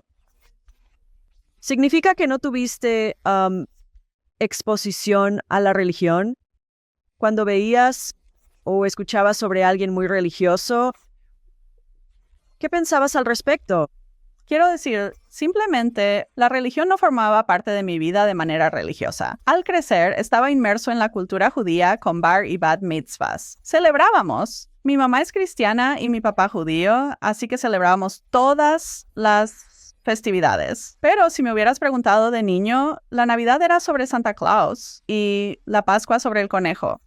Speaker 2: ¿Significa que no tuviste exposición a la religión? Cuando veías o escuchabas sobre alguien muy religioso, ¿qué pensabas al respecto?
Speaker 1: Quiero decir, simplemente la religión no formaba parte de mi vida de manera religiosa. Al crecer, estaba inmerso en la cultura judía con bar y bat mitzvahs. Celebrábamos. Mi mamá es cristiana y mi papá judío, así que celebrábamos todas las festividades. Pero si me hubieras preguntado de niño, la Navidad era sobre Santa Claus y la Pascua sobre el conejo.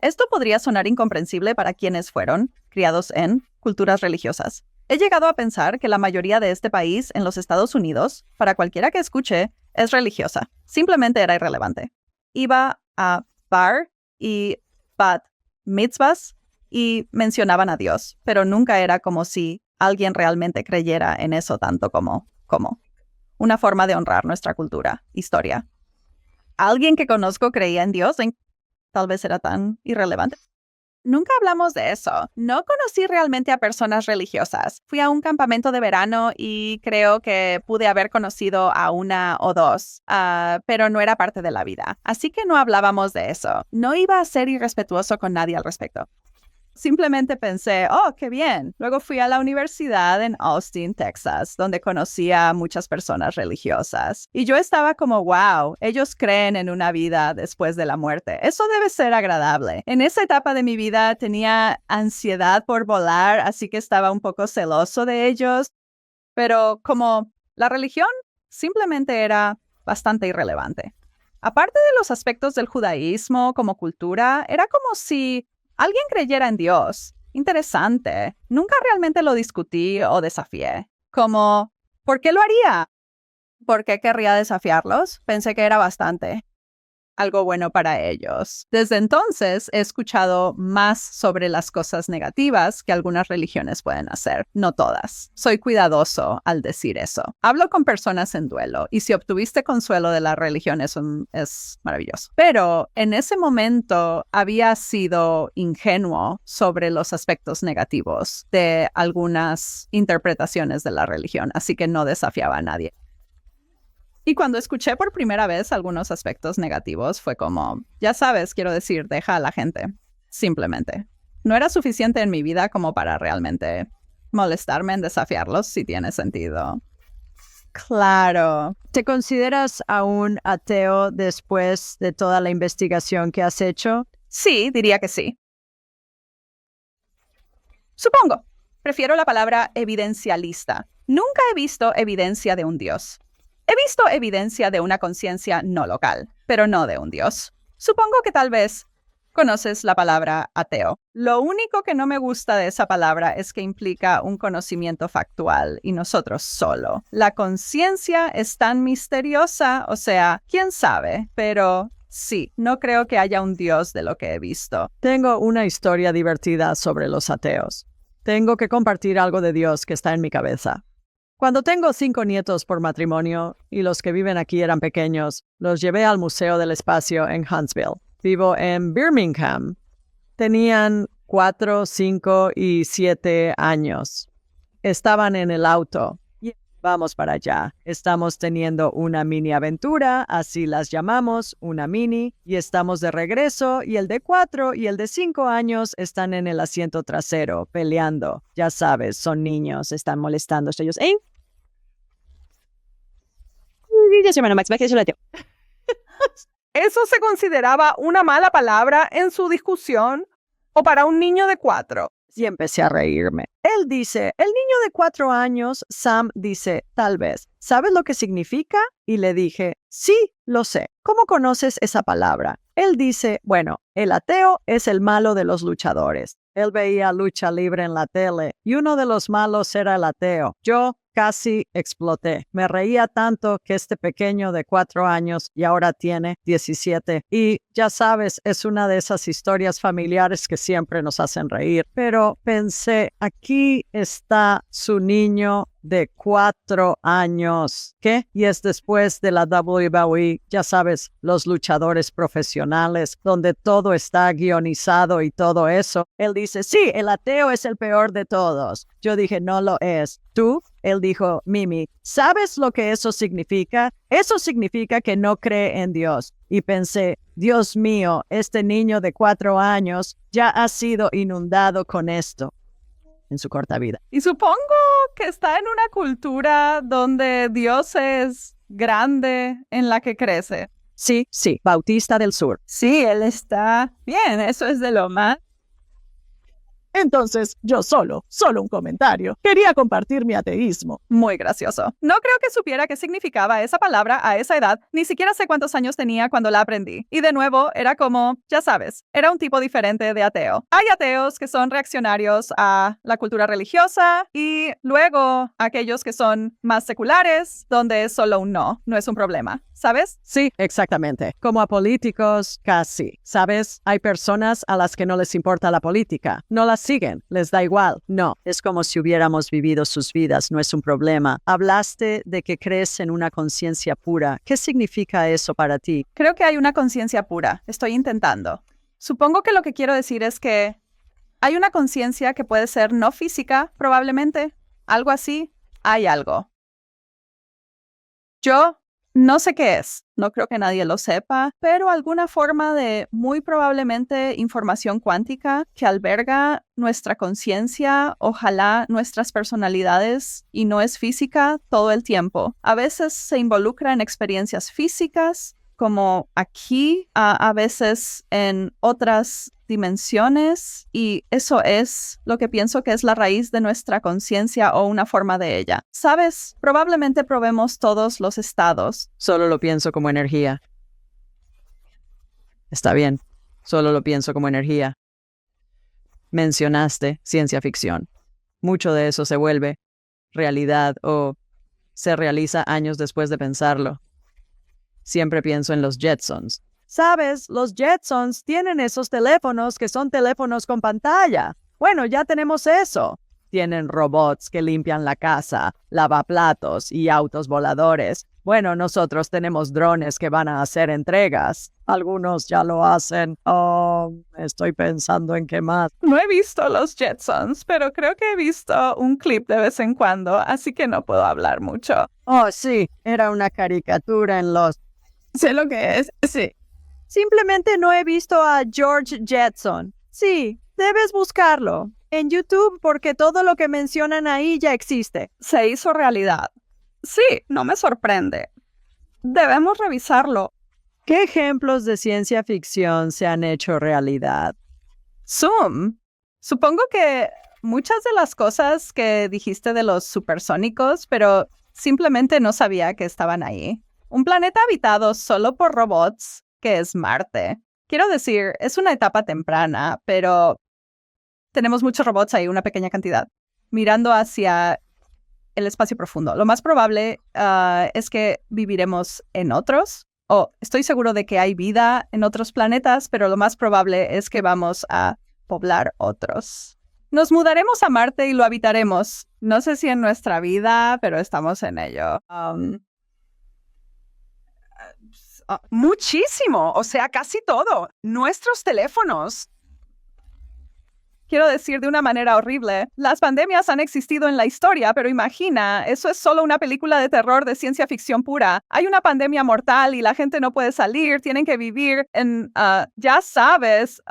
Speaker 1: Esto podría sonar incomprensible para quienes fueron criados en culturas religiosas. He llegado a pensar que la mayoría de este país en los Estados Unidos, para cualquiera que escuche, es religiosa. Simplemente era irrelevante. Iba a bar y bat mitzvahs y mencionaban a Dios, pero nunca era como si alguien realmente creyera en eso tanto como una forma de honrar nuestra cultura, historia. Alguien que conozco creía en Dios, tal vez era tan irrelevante. Nunca hablamos de eso. No conocí realmente a personas religiosas. Fui a un campamento de verano y creo que pude haber conocido a una o dos, pero no era parte de la vida. Así que no hablábamos de eso. No iba a ser irrespetuoso con nadie al respecto. Simplemente pensé, oh, qué bien. Luego fui a la universidad en Austin, Texas, donde conocí a muchas personas religiosas. Y yo estaba como, wow, ellos creen en una vida después de la muerte. Eso debe ser agradable. En esa etapa de mi vida tenía ansiedad por volar, así que estaba un poco celoso de ellos. Pero como la religión simplemente era bastante irrelevante. Aparte de los aspectos del judaísmo como cultura, era como si alguien creyera en Dios. Interesante. Nunca realmente lo discutí o desafié. Como, ¿por qué lo haría? ¿Por qué querría desafiarlos? Pensé que era bastante algo bueno para ellos. Desde entonces he escuchado más sobre las cosas negativas que algunas religiones pueden hacer. No todas. Soy cuidadoso al decir eso. Hablo con personas en duelo y si obtuviste consuelo de la religión es maravilloso. Pero en ese momento había sido ingenuo sobre los aspectos negativos de algunas interpretaciones de la religión, así que no desafiaba a nadie. Y cuando escuché por primera vez algunos aspectos negativos, fue como, ya sabes, quiero decir, deja a la gente. Simplemente. No era suficiente en mi vida como para realmente molestarme en desafiarlos, si tiene sentido. Claro.
Speaker 2: ¿Te consideras aún ateo después de toda la investigación que has hecho?
Speaker 1: Sí, diría que sí. Supongo. Prefiero la palabra evidencialista. Nunca he visto evidencia de un Dios. He visto evidencia de una conciencia no local, pero no de un Dios. Supongo que tal vez conoces la palabra ateo. Lo único que no me gusta de esa palabra es que implica un conocimiento factual y nosotros solo. La conciencia es tan misteriosa, o sea, quién sabe, pero sí, no creo que haya un Dios de lo que he visto.
Speaker 2: Tengo una historia divertida sobre los ateos. Tengo que compartir algo de Dios que está en mi cabeza. Cuando tengo 5 nietos por matrimonio y los que viven aquí eran pequeños, los llevé al Museo del Espacio en Huntsville. Vivo en Birmingham. Tenían 4, 5 y 7 años. Estaban en el auto. Vamos para allá. Estamos teniendo una mini aventura, así las llamamos, una mini, y estamos de regreso, y el de 4 y el de 5 años están en el asiento trasero, peleando. Ya sabes, son niños, están molestándose ellos. ¿Eh?
Speaker 3: ¿Eso se consideraba una mala palabra en su discusión o para un niño de 4?
Speaker 2: Y empecé a reírme. Él dice, el niño de 4 años, Sam dice, tal vez, ¿sabes lo que significa? Y le dije, sí, lo sé. ¿Cómo conoces esa palabra? Él dice, bueno, el ateo es el malo de los luchadores. Él veía lucha libre en la tele y uno de los malos era el ateo. Yo casi exploté. Me reía tanto que este pequeño de 4 años y ahora tiene 17. Y ya sabes, es una de esas historias familiares que siempre nos hacen reír. Pero pensé, aquí está su niño de 4 años. ¿Qué? Y es después de la WWE, ya sabes, los luchadores profesionales, donde todo está guionizado y todo eso. Él dice, sí, el ateo es el peor de todos. Yo dije, no lo es. ¿Tú? Él dijo, Mimi, ¿sabes lo que eso significa? Eso significa que no cree en Dios. Y pensé, Dios mío, este niño de 4 años ya ha sido inundado con esto en su corta vida.
Speaker 1: Y supongo que está en una cultura donde Dios es grande en la que crece.
Speaker 2: Sí, Bautista del Sur.
Speaker 3: Sí, él está bien, eso es de lo más.
Speaker 4: Entonces, yo solo un comentario. Quería compartir mi ateísmo.
Speaker 1: Muy gracioso. No creo que supiera qué significaba esa palabra a esa edad, ni siquiera sé cuántos años tenía cuando la aprendí. Y de nuevo, era como, ya sabes, era un tipo diferente de ateo. Hay ateos que son reaccionarios a la cultura religiosa y luego aquellos que son más seculares, donde es solo un no, no es un problema. ¿Sabes?
Speaker 2: Sí, exactamente. Como a políticos, casi. ¿Sabes? Hay personas a las que no les importa la política. No las siguen. Les da igual. No. Es como si hubiéramos vivido sus vidas. No es un problema. Hablaste de que crees en una conciencia pura. ¿Qué significa eso para ti?
Speaker 1: Creo que hay una conciencia pura. Estoy intentando. Supongo que lo que quiero decir es que hay una conciencia que puede ser no física, probablemente. Algo así. Hay algo. Yo no sé qué es, no creo que nadie lo sepa, pero alguna forma de muy probablemente información cuántica que alberga nuestra conciencia, ojalá nuestras personalidades, y no es física todo el tiempo. A veces se involucra en experiencias físicas, como aquí, a veces en otras dimensiones, y eso es lo que pienso que es la raíz de nuestra conciencia o una forma de ella. ¿Sabes? Probablemente probemos todos los estados.
Speaker 2: Solo lo pienso como energía. Está bien, solo lo pienso como energía. Mencionaste ciencia ficción. Mucho de eso se vuelve realidad o se realiza años después de pensarlo. Siempre pienso en los Jetsons. ¿Sabes? Los Jetsons tienen esos teléfonos que son teléfonos con pantalla. Bueno, ya tenemos eso. Tienen robots que limpian la casa, lavaplatos y autos voladores. Bueno, nosotros tenemos drones que van a hacer entregas. Algunos ya lo hacen. Oh, estoy pensando en qué más.
Speaker 1: No he visto los Jetsons, pero creo que he visto un clip de vez en cuando, así que no puedo hablar mucho.
Speaker 2: Oh, sí, era una caricatura en los...
Speaker 3: Sé lo que es, sí.
Speaker 2: Simplemente no he visto a George Jetson. Sí, debes buscarlo en YouTube porque todo lo que mencionan ahí ya existe.
Speaker 1: Se hizo realidad. Sí, no me sorprende. Debemos revisarlo.
Speaker 2: ¿Qué ejemplos de ciencia ficción se han hecho realidad?
Speaker 1: Zoom. Supongo que muchas de las cosas que dijiste de los supersónicos, pero simplemente no sabía que estaban ahí. Un planeta habitado solo por robots, que es Marte. Quiero decir, es una etapa temprana, pero tenemos muchos robots ahí, una pequeña cantidad, mirando hacia el espacio profundo. Lo más probable es que viviremos en otros, o estoy seguro de que hay vida en otros planetas, pero lo más probable es que vamos a poblar otros. Nos mudaremos a Marte y lo habitaremos. No sé si en nuestra vida, pero estamos en ello.
Speaker 3: Muchísimo, o sea, casi todo. Nuestros teléfonos.
Speaker 1: quiero decir de una manera horrible, las pandemias han existido en la historia, pero imagina, eso es solo una película de terror de ciencia ficción pura. Hay una pandemia mortal y la gente no puede salir, tienen que vivir en, ya sabes,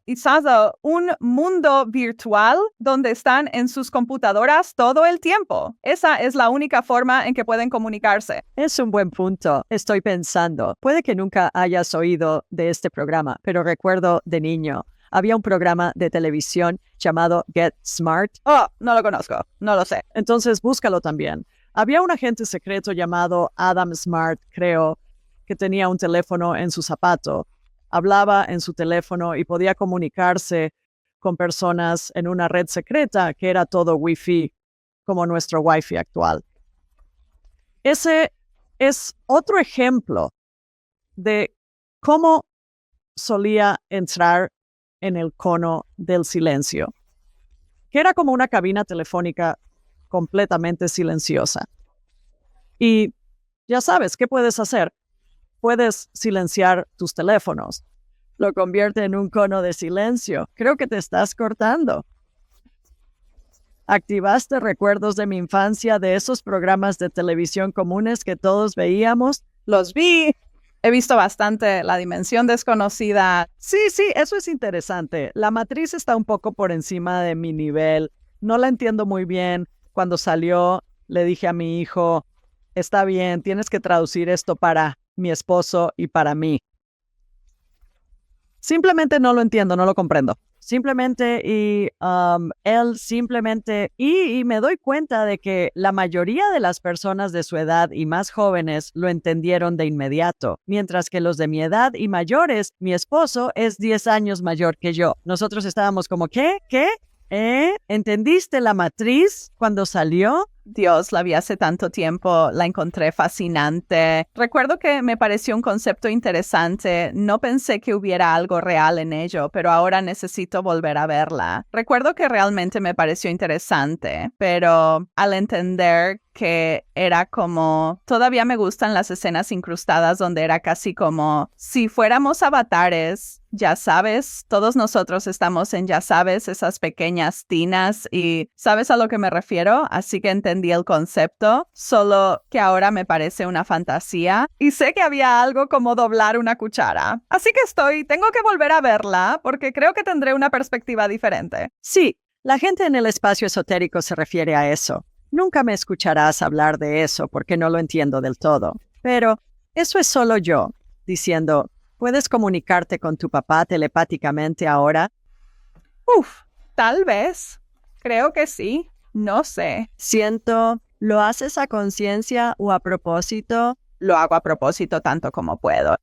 Speaker 1: Isaza, un mundo virtual donde están en sus computadoras todo el tiempo. Esa es la única forma en que pueden comunicarse.
Speaker 2: Es un buen punto. Estoy pensando, puede que nunca hayas oído de este programa, pero recuerdo de niño, había un programa de televisión llamado Get Smart.
Speaker 1: Oh, no lo conozco, no lo sé.
Speaker 2: Entonces búscalo también. Había un agente secreto llamado Adam Smart, creo, que tenía un teléfono en su zapato. Hablaba en su teléfono y podía comunicarse con personas en una red secreta que era todo Wi-Fi, como nuestro Wi-Fi actual. Ese es otro ejemplo de cómo solía entrar en el cono del silencio, que era como una cabina telefónica completamente silenciosa. Y ya sabes, ¿qué puedes hacer? Puedes silenciar tus teléfonos. Lo convierte en un cono de silencio. Creo que te estás cortando. ¿Activaste recuerdos de mi infancia de esos programas de televisión comunes que todos veíamos?
Speaker 1: Los vi. He visto bastante La Dimensión Desconocida.
Speaker 2: Sí, eso es interesante. La Matriz está un poco por encima de mi nivel. No la entiendo muy bien. Cuando salió, le dije a mi hijo, está bien, tienes que traducir esto para mi esposo y para mí. Simplemente no lo entiendo, no lo comprendo. Simplemente, él simplemente, y me doy cuenta de que la mayoría de las personas de su edad y más jóvenes lo entendieron de inmediato, mientras que los de mi edad y mayores, mi esposo es 10 años mayor que yo. Nosotros estábamos como, ¿qué? ¿Entendiste La Matriz cuando salió?
Speaker 1: Dios, la vi hace tanto tiempo, la encontré fascinante. Recuerdo que me pareció un concepto interesante. No pensé que hubiera algo real en ello, pero ahora necesito volver a verla. Recuerdo que realmente me pareció interesante, pero al entender que era como... Todavía me gustan las escenas incrustadas donde era casi como si fuéramos avatares. Ya sabes, todos nosotros estamos en, ya sabes, esas pequeñas tinas y ¿sabes a lo que me refiero? Así que entendí el concepto, solo que ahora me parece una fantasía y sé que había algo como doblar una cuchara. Así que tengo que volver a verla porque creo que tendré una perspectiva diferente.
Speaker 2: Sí, la gente en el espacio esotérico se refiere a eso. Nunca me escucharás hablar de eso porque no lo entiendo del todo. Pero eso es solo yo, diciendo... ¿Puedes comunicarte con tu papá telepáticamente ahora?
Speaker 1: Tal vez. Creo que sí. No sé.
Speaker 2: ¿Lo haces a conciencia o a propósito?
Speaker 1: Lo hago a propósito tanto como puedo.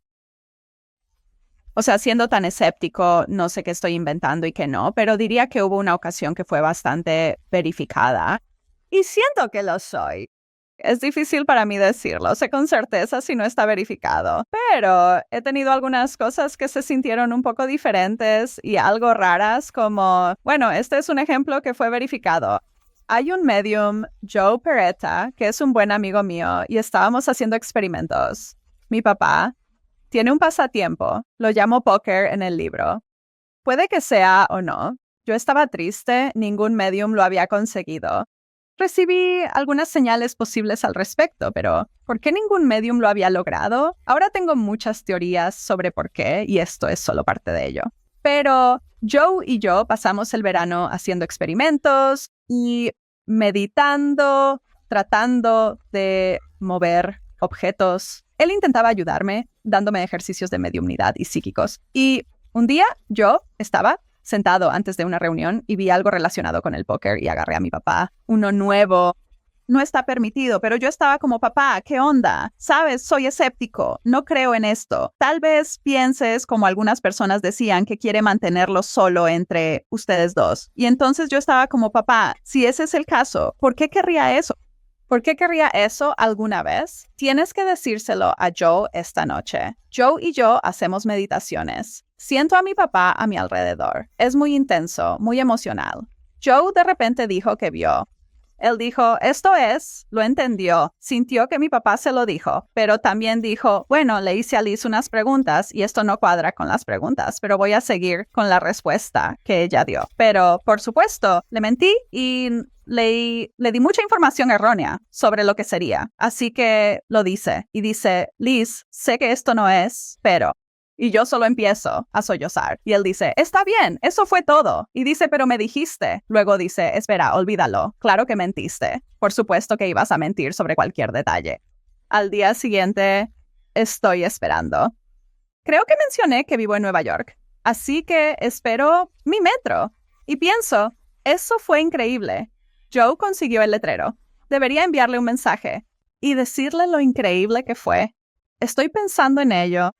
Speaker 1: O sea, siendo tan escéptico, no sé qué estoy inventando y qué no, pero diría que hubo una ocasión que fue bastante verificada. Y siento que lo soy. Es difícil para mí decirlo, sé con certeza si no está verificado, pero he tenido algunas cosas que se sintieron un poco diferentes y algo raras como, bueno, este es un ejemplo que fue verificado. Hay un medium, Joe Peretta, que es un buen amigo mío y estábamos haciendo experimentos. Mi papá tiene un pasatiempo, lo llamo póker en el libro. Puede que sea o no. Yo estaba triste, ningún medium lo había conseguido. Recibí algunas señales posibles al respecto, pero ¿por qué ningún medium lo había logrado? Ahora tengo muchas teorías sobre por qué, y esto es solo parte de ello. Pero Joe y yo pasamos el verano haciendo experimentos y meditando, tratando de mover objetos. Él intentaba ayudarme, dándome ejercicios de mediumnidad y psíquicos. Y un día yo estaba sentado antes de una reunión y vi algo relacionado con el póker y agarré a mi papá. Uno nuevo. No está permitido, pero yo estaba como, papá, ¿qué onda? Sabes, soy escéptico, no creo en esto. Tal vez pienses, como algunas personas decían, que quiere mantenerlo solo entre ustedes dos. Y entonces yo estaba como, papá, si ese es el caso, ¿por qué querría eso? ¿Por qué querría eso alguna vez? Tienes que decírselo a Joe esta noche. Joe y yo hacemos meditaciones. Siento a mi papá a mi alrededor. Es muy intenso, muy emocional. Joe de repente dijo que vio. Él dijo, esto es, lo entendió, sintió que mi papá se lo dijo, pero también dijo, bueno, le hice a Liz unas preguntas y esto no cuadra con las preguntas, pero voy a seguir con la respuesta que ella dio. Pero, por supuesto, le mentí y le di mucha información errónea sobre lo que sería. Así que lo dice y dice, Liz, sé que esto no es, pero... Y yo solo empiezo a sollozar. Y él dice, está bien, eso fue todo. Y dice, pero me dijiste. Luego dice, espera, olvídalo. Claro que mentiste. Por supuesto que ibas a mentir sobre cualquier detalle. Al día siguiente, estoy esperando. Creo que mencioné que vivo en Nueva York. Así que espero mi metro. Y pienso, eso fue increíble. Joe consiguió el letrero. Debería enviarle un mensaje y decirle lo increíble que fue. Estoy pensando en ello.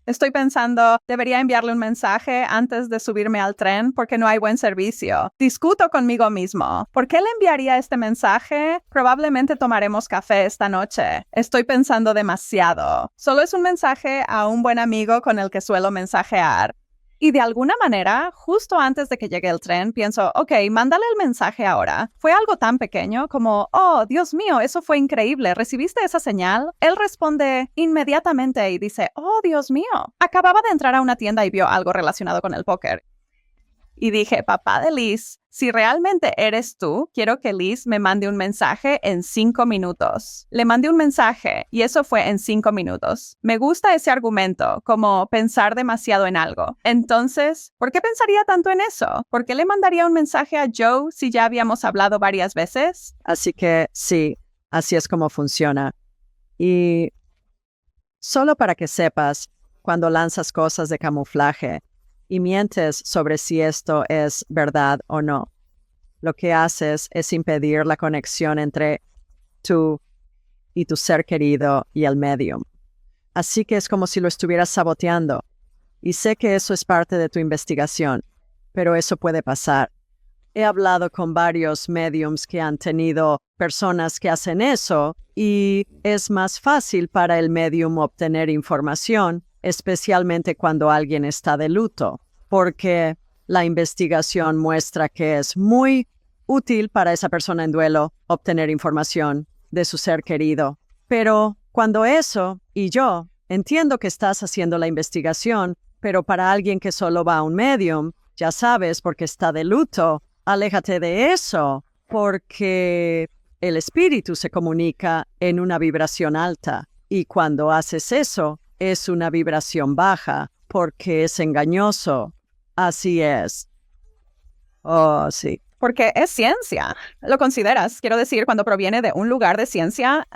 Speaker 1: Estoy pensando, debería enviarle un mensaje antes de subirme al tren porque no hay buen servicio. Discuto conmigo mismo. ¿Por qué le enviaría este mensaje? Probablemente tomaremos café esta noche. Estoy pensando demasiado. Solo es un mensaje a un buen amigo con el que suelo mensajear. Y de alguna manera, justo antes de que llegue el tren, pienso, ok, mándale el mensaje ahora. Fue algo tan pequeño como, oh, Dios mío, eso fue increíble. ¿Recibiste esa señal? Él responde inmediatamente y dice, oh, Dios mío. Acababa de entrar a una tienda y vio algo relacionado con el póker. Y dije, papá de Liz, si realmente eres tú, quiero que Liz me mande un mensaje en 5 minutos. Le mandé un mensaje y eso fue en 5 minutos. Me gusta ese argumento, como pensar demasiado en algo. Entonces, ¿por qué pensaría tanto en eso? ¿Por qué le mandaría un mensaje a Joe si ya habíamos hablado varias veces?
Speaker 2: Así que sí, así es como funciona. Y solo para que sepas, cuando lanzas cosas de camuflaje, y mientes sobre si esto es verdad o no, lo que haces es impedir la conexión entre tú y tu ser querido y el medium. Así que es como si lo estuvieras saboteando. Y sé que eso es parte de tu investigación, pero eso puede pasar. He hablado con varios mediums que han tenido personas que hacen eso y es más fácil para el medium obtener información, especialmente cuando alguien está de luto, porque la investigación muestra que es muy útil para esa persona en duelo obtener información de su ser querido. Pero cuando eso, y yo, entiendo que estás haciendo la investigación, pero para alguien que solo va a un medium, ya sabes, porque está de luto, aléjate de eso, porque el espíritu se comunica en una vibración alta, y cuando haces eso, es una vibración baja, porque es engañoso. Así es. Oh, sí.
Speaker 1: Porque es ciencia. Lo consideras, quiero decir, cuando proviene de un lugar de ciencia,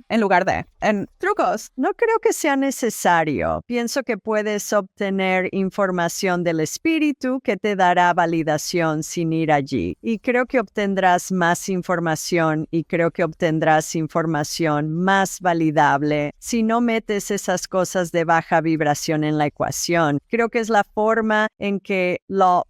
Speaker 1: en lugar de en trucos.
Speaker 2: No creo que sea necesario. Pienso que puedes obtener información del espíritu que te dará validación sin ir allí. Y creo que obtendrás más información y creo que obtendrás información más validable si no metes esas cosas de baja vibración en la ecuación. Creo que es la forma en que lo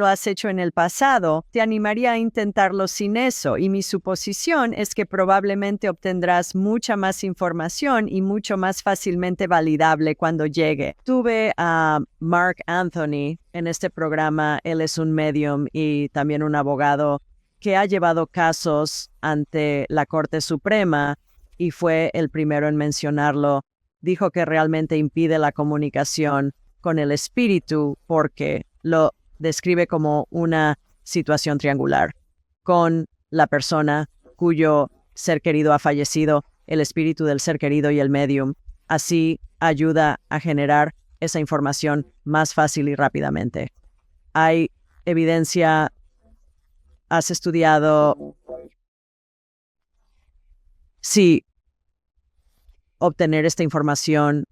Speaker 2: has hecho en el pasado. Te animaría a intentarlo sin eso, y mi suposición es que probablemente obtendrás mucha más información y mucho más fácilmente validable cuando llegue. Tuve a Mark Anthony en este programa. Él es un medium y también un abogado que ha llevado casos ante la Corte Suprema y fue el primero en mencionarlo. Dijo que realmente impide la comunicación con el espíritu porque lo describe como una situación triangular con la persona cuyo ser querido ha fallecido, el espíritu del ser querido y el medium. Así ayuda a generar esa información más fácil y rápidamente. Hay evidencia. ¿Has estudiado si obtener esta información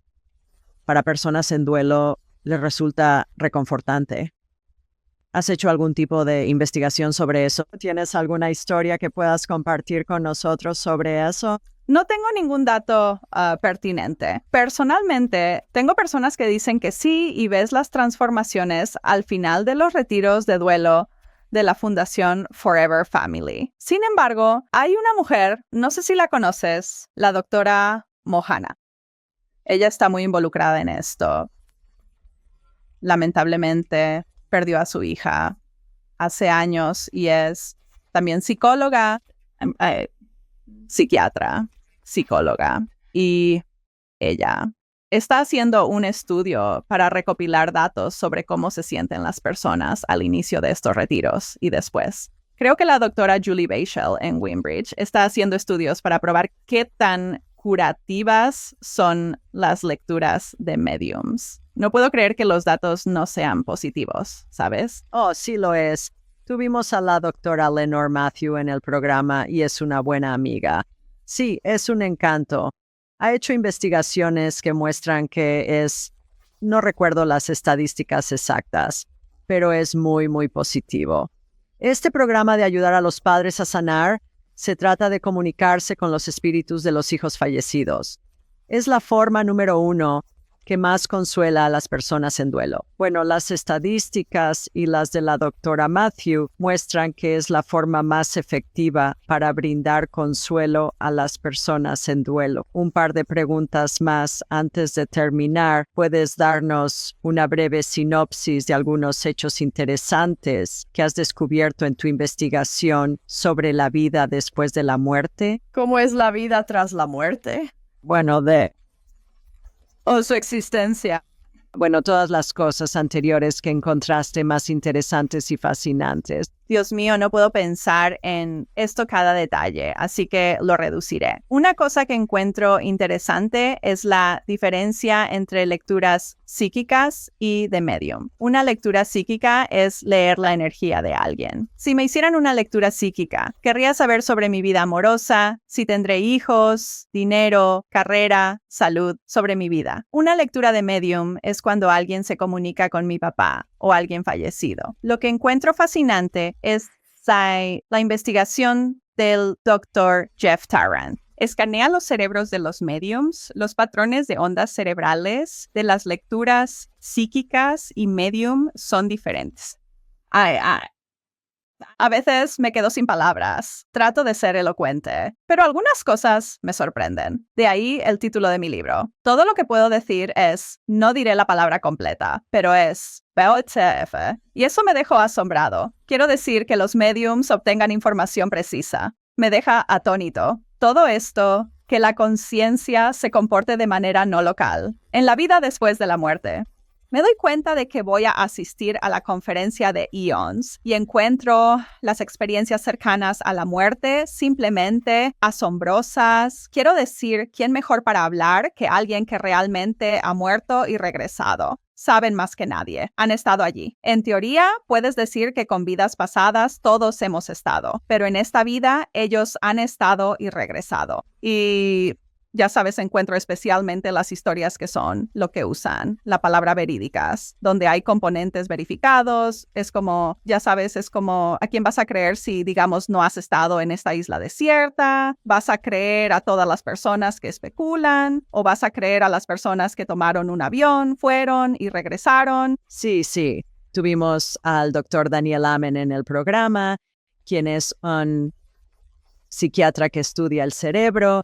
Speaker 2: para personas en duelo les resulta reconfortante? ¿Has hecho algún tipo de investigación sobre eso? ¿Tienes alguna historia que puedas compartir con nosotros sobre eso?
Speaker 1: No tengo ningún dato pertinente. Personalmente, tengo personas que dicen que sí y ves las transformaciones al final de los retiros de duelo de la Fundación Forever Family. Sin embargo, hay una mujer, no sé si la conoces, la doctora Mohana. Ella está muy involucrada en esto. Lamentablemente, perdió a su hija hace años y es también psicóloga psiquiatra, psicóloga, y ella está haciendo un estudio para recopilar datos sobre cómo se sienten las personas al inicio de estos retiros y después. Creo que la doctora Julie Bashel en Wimbridge está haciendo estudios para probar qué tan curativas son las lecturas de mediums. No puedo creer que los datos no sean positivos, ¿sabes?
Speaker 2: Oh, sí lo es. Tuvimos a la doctora Lenore Matthew en el programa y es una buena amiga. Sí, es un encanto. Ha hecho investigaciones que muestran que no recuerdo las estadísticas exactas, pero es muy, muy positivo. Este programa de ayudar a los padres a sanar se trata de comunicarse con los espíritus de los hijos fallecidos. Es la forma número 1 que más consuela a las personas en duelo. Bueno, las estadísticas y las de la doctora Matthew muestran que es la forma más efectiva para brindar consuelo a las personas en duelo. Un par de preguntas más antes de terminar. ¿Puedes darnos una breve sinopsis de algunos hechos interesantes que has descubierto en tu investigación sobre la vida después de la muerte?
Speaker 1: ¿Cómo es la vida tras la muerte?
Speaker 2: Bueno,
Speaker 1: ¿O su existencia?
Speaker 2: Bueno, todas las cosas anteriores que encontraste más interesantes y fascinantes.
Speaker 1: Dios mío, no puedo pensar en esto cada detalle, así que lo reduciré. Una cosa que encuentro interesante es la diferencia entre lecturas psíquicas y de medium. Una lectura psíquica es leer la energía de alguien. Si me hicieran una lectura psíquica, querría saber sobre mi vida amorosa, si tendré hijos, dinero, carrera, salud, sobre mi vida. Una lectura de medium es cuando alguien se comunica con mi papá o alguien fallecido. Lo que encuentro fascinante es la investigación del Dr. Jeff Tarrant. Escanea los cerebros de los mediums, los patrones de ondas cerebrales de las lecturas psíquicas y medium son diferentes. A veces me quedo sin palabras. Trato de ser elocuente, pero algunas cosas me sorprenden. De ahí el título de mi libro. Todo lo que puedo decir es, no diré la palabra completa, pero es BOTF. Y eso me dejó asombrado. Quiero decir que los mediums obtengan información precisa. Me deja atónito. Todo esto, que la conciencia se comporte de manera no local, en la vida después de la muerte. Me doy cuenta de que voy a asistir a la conferencia de Eons y encuentro las experiencias cercanas a la muerte simplemente asombrosas. Quiero decir, ¿quién mejor para hablar que alguien que realmente ha muerto y regresado? Saben más que nadie. Han estado allí. En teoría, puedes decir que con vidas pasadas todos hemos estado, pero en esta vida ellos han estado y regresado. Y ya sabes, encuentro especialmente las historias que son lo que usan, la palabra verídicas, donde hay componentes verificados. Es como, ya sabes, es como, ¿a quién vas a creer si, digamos, no has estado en esta isla desierta? ¿Vas a creer a todas las personas que especulan? ¿O vas a creer a las personas que tomaron un avión, fueron y regresaron?
Speaker 2: Sí. Tuvimos al doctor Daniel Amen en el programa, quien es un psiquiatra que estudia el cerebro.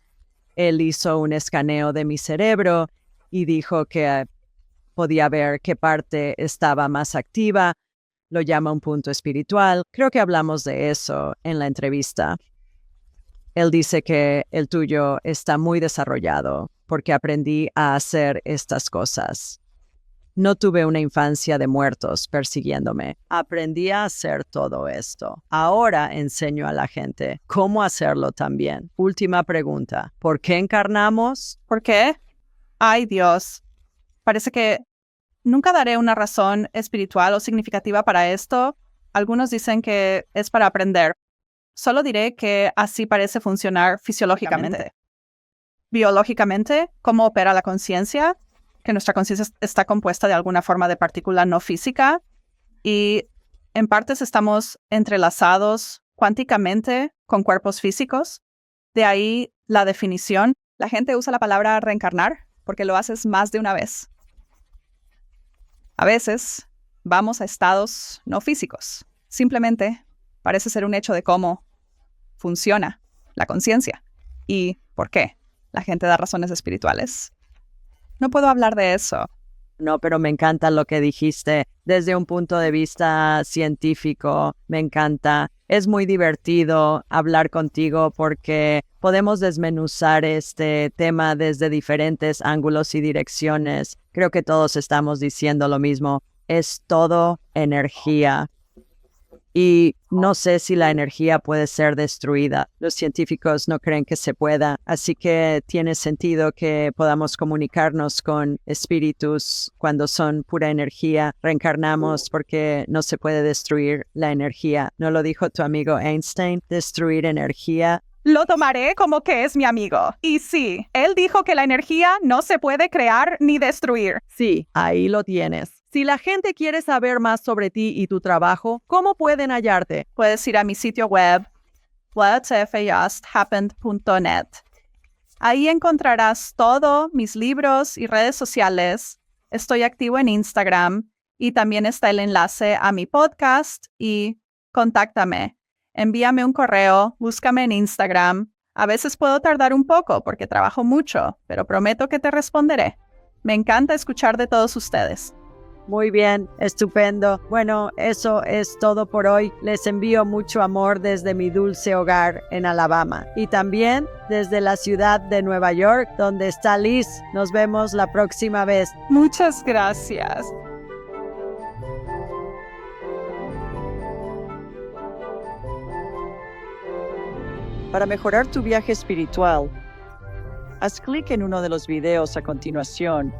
Speaker 2: Él hizo un escaneo de mi cerebro y dijo que podía ver qué parte estaba más activa. Lo llama un punto espiritual. Creo que hablamos de eso en la entrevista. Él dice que el tuyo está muy desarrollado porque aprendí a hacer estas cosas. No tuve una infancia de muertos persiguiéndome. Aprendí a hacer todo esto. Ahora enseño a la gente cómo hacerlo también. Última pregunta. ¿Por qué encarnamos?
Speaker 1: ¿Por qué? Ay, Dios. Parece que nunca daré una razón espiritual o significativa para esto. Algunos dicen que es para aprender. Solo diré que así parece funcionar fisiológicamente. Biológicamente, ¿cómo opera la conciencia? Que nuestra conciencia está compuesta de alguna forma de partícula no física y en partes estamos entrelazados cuánticamente con cuerpos físicos. De ahí la definición. La gente usa la palabra reencarnar porque lo haces más de una vez. A veces vamos a estados no físicos. Simplemente parece ser un hecho de cómo funciona la conciencia y por qué la gente da razones espirituales. No puedo hablar de eso.
Speaker 2: No, pero me encanta lo que dijiste desde un punto de vista científico. Me encanta. Es muy divertido hablar contigo porque podemos desmenuzar este tema desde diferentes ángulos y direcciones. Creo que todos estamos diciendo lo mismo. Es todo energía. Y no sé si la energía puede ser destruida. Los científicos no creen que se pueda. Así que tiene sentido que podamos comunicarnos con espíritus cuando son pura energía. Reencarnamos porque no se puede destruir la energía. ¿No lo dijo tu amigo Einstein? Destruir energía.
Speaker 3: Lo tomaré como que es mi amigo. Y sí, él dijo que la energía no se puede crear ni destruir.
Speaker 4: Sí, ahí lo tienes. Si la gente quiere saber más sobre ti y tu trabajo, ¿cómo pueden hallarte?
Speaker 1: Puedes ir a mi sitio web, whatifjusthappened.net. Ahí encontrarás todos mis libros y redes sociales. Estoy activo en Instagram y también está el enlace a mi podcast y contáctame. Envíame un correo, búscame en Instagram. A veces puedo tardar un poco porque trabajo mucho, pero prometo que te responderé. Me encanta escuchar de todos ustedes.
Speaker 2: Muy bien, estupendo. Bueno, eso es todo por hoy. Les envío mucho amor desde mi dulce hogar en Alabama y también desde la ciudad de Nueva York, donde está Liz. Nos vemos la próxima vez.
Speaker 3: Muchas gracias.
Speaker 2: Para mejorar tu viaje espiritual, haz clic en uno de los videos a continuación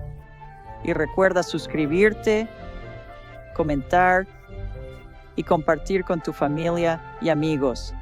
Speaker 2: y recuerda suscribirte, comentar y compartir con tu familia y amigos.